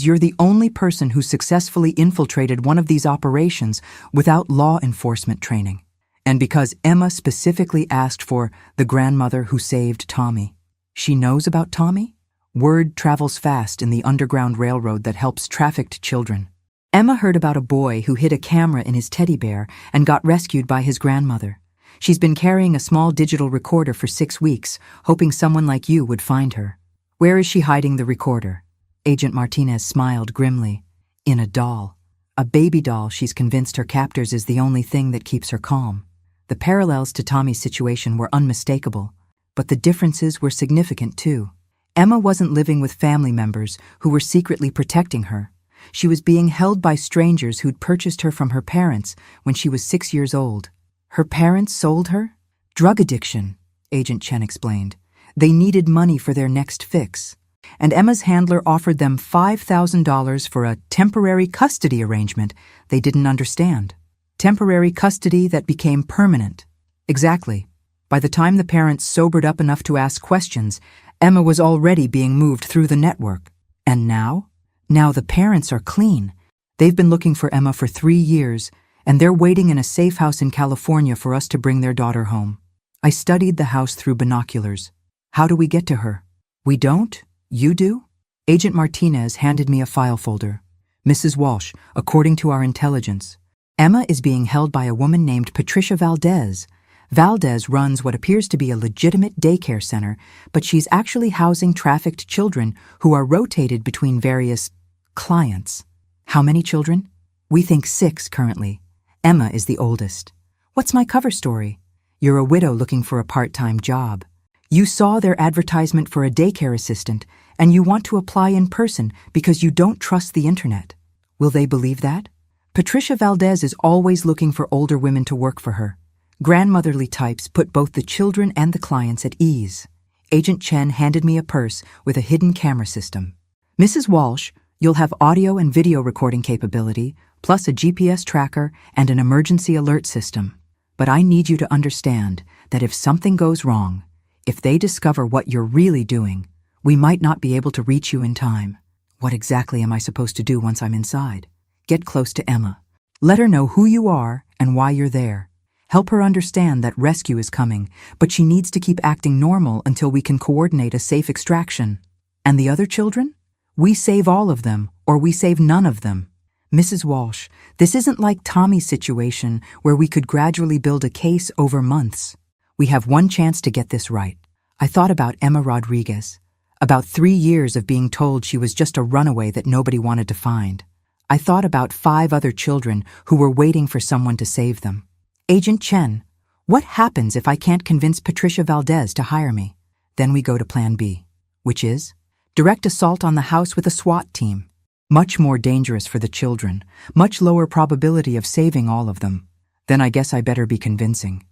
you're the only person who successfully infiltrated one of these operations without law enforcement training. And because Emma specifically asked for the grandmother who saved Tommy. She knows about Tommy? Word travels fast in the Underground Railroad that helps trafficked children. Emma heard about a boy who hid a camera in his teddy bear and got rescued by his grandmother. She's been carrying a small digital recorder for 6 weeks, hoping someone like you would find her. Where is she hiding the recorder?" Agent Martinez smiled grimly. "In a doll. A baby doll she's convinced her captors is the only thing that keeps her calm." The parallels to Tommy's situation were unmistakable. But the differences were significant too. Emma wasn't living with family members who were secretly protecting her. She was being held by strangers who'd purchased her from her parents when she was 6 years old. Her parents sold her? Drug addiction, Agent Chen explained. They needed money for their next fix. And Emma's handler offered them $5,000 for a temporary custody arrangement they didn't understand. Temporary custody that became permanent. Exactly. By the time the parents sobered up enough to ask questions, Emma was already being moved through the network. And now? Now the parents are clean. They've been looking for Emma for 3 years, and they're waiting in a safe house in California for us to bring their daughter home. I studied the house through binoculars. How do we get to her? We don't? You do? Agent Martinez handed me a file folder. Mrs. Walsh, according to our intelligence, Emma is being held by a woman named Patricia Valdez. Valdez runs what appears to be a legitimate daycare center, but she's actually housing trafficked children who are rotated between various clients. How many children? We think 6 currently. Emma is the oldest. What's my cover story? You're a widow looking for a part-time job. You saw their advertisement for a daycare assistant, and you want to apply in person because you don't trust the internet. Will they believe that? Patricia Valdez is always looking for older women to work for her. Grandmotherly types put both the children and the clients at ease. Agent Chen handed me a purse with a hidden camera system. Mrs. Walsh, you'll have audio and video recording capability, plus a GPS tracker and an emergency alert system. But I need you to understand that if something goes wrong, if they discover what you're really doing, we might not be able to reach you in time. What exactly am I supposed to do once I'm inside? Get close to Emma. Let her know who you are and why you're there. Help her understand that rescue is coming, but she needs to keep acting normal until we can coordinate a safe extraction. And the other children? We save all of them, or we save none of them. Mrs. Walsh, this isn't like Tommy's situation where we could gradually build a case over months. We have one chance to get this right. I thought about Emma Rodriguez. About 3 years of being told she was just a runaway that nobody wanted to find. I thought about 5 other children who were waiting for someone to save them. Agent Chen, what happens if I can't convince Patricia Valdez to hire me? Then we go to Plan B, which is direct assault on the house with a SWAT team. Much more dangerous for the children, much lower probability of saving all of them. Then I guess I better be convincing.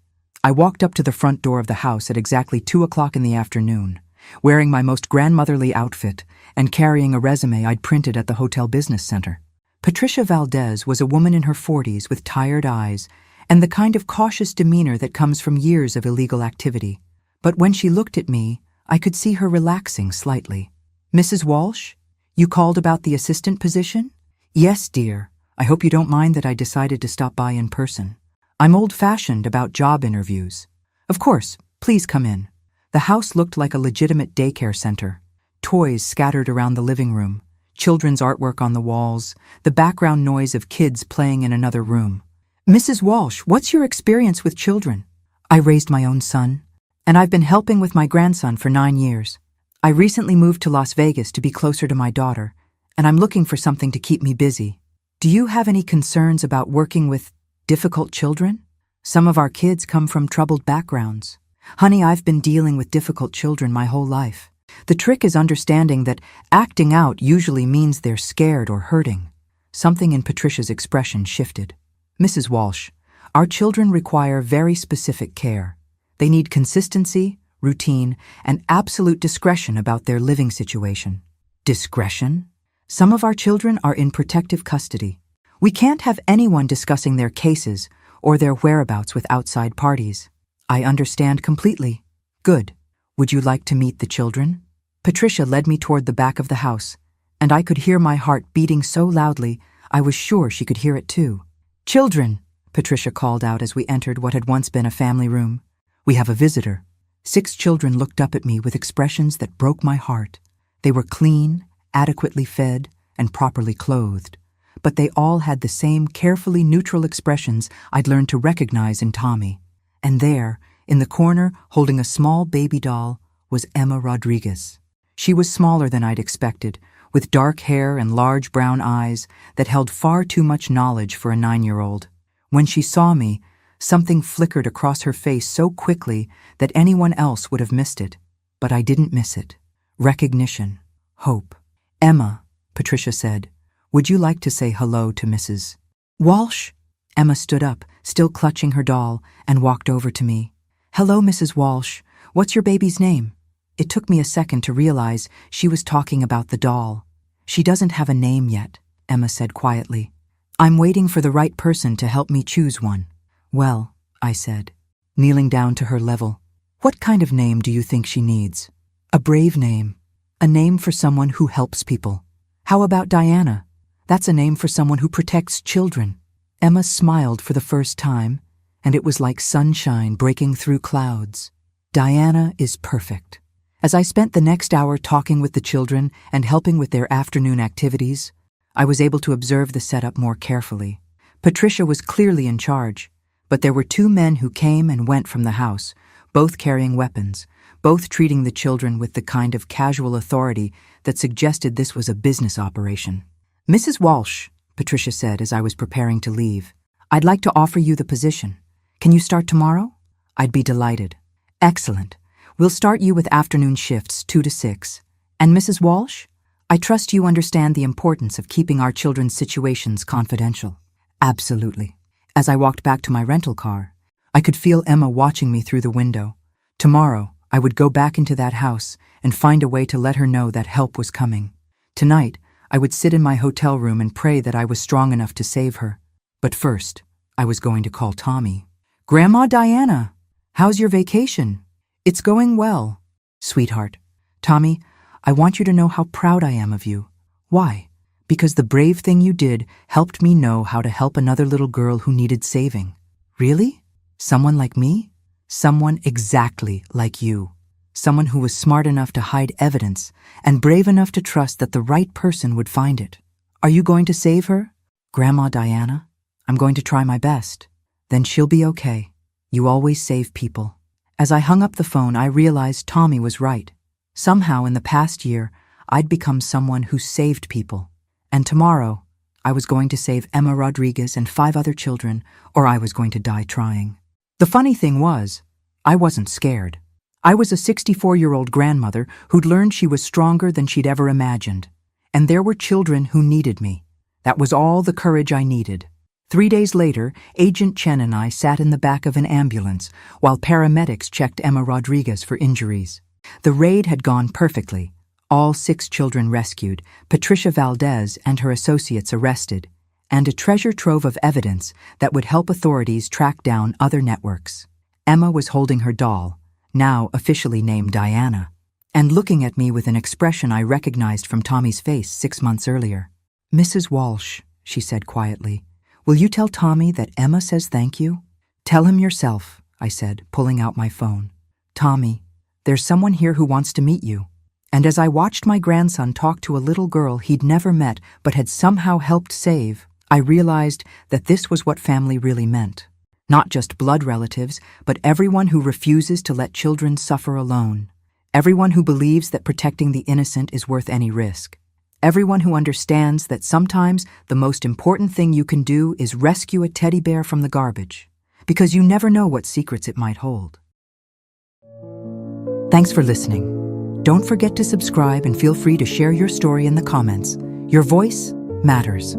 I walked up to the front door of the house at exactly 2 o'clock in the afternoon, wearing my most grandmotherly outfit and carrying a resume I'd printed at the hotel business center. Patricia Valdez was a woman in her 40s with tired eyes and the kind of cautious demeanor that comes from years of illegal activity. But when she looked at me, I could see her relaxing slightly. Mrs. Walsh, you called about the assistant position? Yes, dear. I hope you don't mind that I decided to stop by in person. I'm old-fashioned about job interviews. Of course, please come in. The house looked like a legitimate daycare center. Toys scattered around the living room, children's artwork on the walls, the background noise of kids playing in another room. Mrs. Walsh, what's your experience with children? I raised my own son, and I've been helping with my grandson for 9 years. I recently moved to Las Vegas to be closer to my daughter, and I'm looking for something to keep me busy. Do you have any concerns about working with difficult children? Some of our kids come from troubled backgrounds. Honey, I've been dealing with difficult children my whole life. The trick is understanding that acting out usually means they're scared or hurting. Something in Patricia's expression shifted. Mrs. Walsh, our children require very specific care. They need consistency, routine, and absolute discretion about their living situation. Discretion? Some of our children are in protective custody. We can't have anyone discussing their cases or their whereabouts with outside parties. I understand completely. Good. Would you like to meet the children? Patricia led me toward the back of the house, and I could hear my heart beating so loudly I was sure she could hear it too. Children, Patricia called out as we entered what had once been a family room. We have a visitor. 6 children looked up at me with expressions that broke my heart. They were clean, adequately fed, and properly clothed. But they all had the same carefully neutral expressions I'd learned to recognize in Tommy. And there, in the corner, holding a small baby doll, was Emma Rodriguez. She was smaller than I'd expected, with dark hair and large brown eyes that held far too much knowledge for a 9-year-old. When she saw me, Something flickered across her face so quickly that anyone else would have missed it. But I didn't miss it. Recognition. Hope. "Emma," Patricia said, "would you like to say hello to Mrs. Walsh?" Emma stood up, still clutching her doll, and walked over to me. "Hello, Mrs. Walsh. What's your baby's name?" It took me a second to realize she was talking about the doll. "She doesn't have a name yet," Emma said quietly. "I'm waiting for the right person to help me choose one." "Well," I said, kneeling down to her level, "what kind of name do you think she needs?" "A brave name. A name for someone who helps people." "How about Diana? That's a name for someone who protects children." Emma smiled for the first time, and it was like sunshine breaking through clouds. "Diana is perfect." As I spent the next hour talking with the children and helping with their afternoon activities, I was able to observe the setup more carefully. Patricia was clearly in charge, but there were two men who came and went from the house, both carrying weapons, both treating the children with the kind of casual authority that suggested this was a business operation. "Mrs. Walsh," Patricia said as I was preparing to leave, "I'd like to offer you the position. Can you start tomorrow?" "I'd be delighted." "Excellent. We'll start you with afternoon shifts, 2 to 6. And Mrs. Walsh, I trust you understand the importance of keeping our children's situations confidential." "Absolutely." As I walked back to my rental car, I could feel Emma watching me through the window. Tomorrow, I would go back into that house and find a way to let her know that help was coming. Tonight, I would sit in my hotel room and pray that I was strong enough to save her. But first, I was going to call Tommy. "Grandma Diana, how's your vacation?" "It's going well." "Sweetheart, Tommy, I want you to know how proud I am of you." "Why?" "Because the brave thing you did helped me know how to help another little girl who needed saving." "Really? Someone like me?" "Someone exactly like you. Someone who was smart enough to hide evidence and brave enough to trust that the right person would find it." "Are you going to save her?" "Grandma Diana, I'm going to try my best." "Then she'll be okay. You always save people." As I hung up the phone, I realized Tommy was right. Somehow in the past year, I'd become someone who saved people. And tomorrow, I was going to save Emma Rodriguez and 5 other children, or I was going to die trying. The funny thing was, I wasn't scared. I was a 64-year-old grandmother who'd learned she was stronger than she'd ever imagined. And there were children who needed me. That was all the courage I needed. 3 days later, Agent Chen and I sat in the back of an ambulance while paramedics checked Emma Rodriguez for injuries. The raid had gone perfectly. All 6 children rescued, Patricia Valdez and her associates arrested, and a treasure trove of evidence that would help authorities track down other networks. Emma was holding her doll, now officially named Diana, and looking at me with an expression I recognized from Tommy's face 6 months earlier. "Mrs. Walsh," she said quietly, "will you tell Tommy that Emma says thank you?" "Tell him yourself," I said, pulling out my phone. "Tommy, there's someone here who wants to meet you." And as I watched my grandson talk to a little girl he'd never met but had somehow helped save, I realized that this was what family really meant. Not just blood relatives, but everyone who refuses to let children suffer alone. Everyone who believes that protecting the innocent is worth any risk. Everyone who understands that sometimes the most important thing you can do is rescue a teddy bear from the garbage, because you never know what secrets it might hold. Thanks for listening. Don't forget to subscribe and feel free to share your story in the comments. Your voice matters.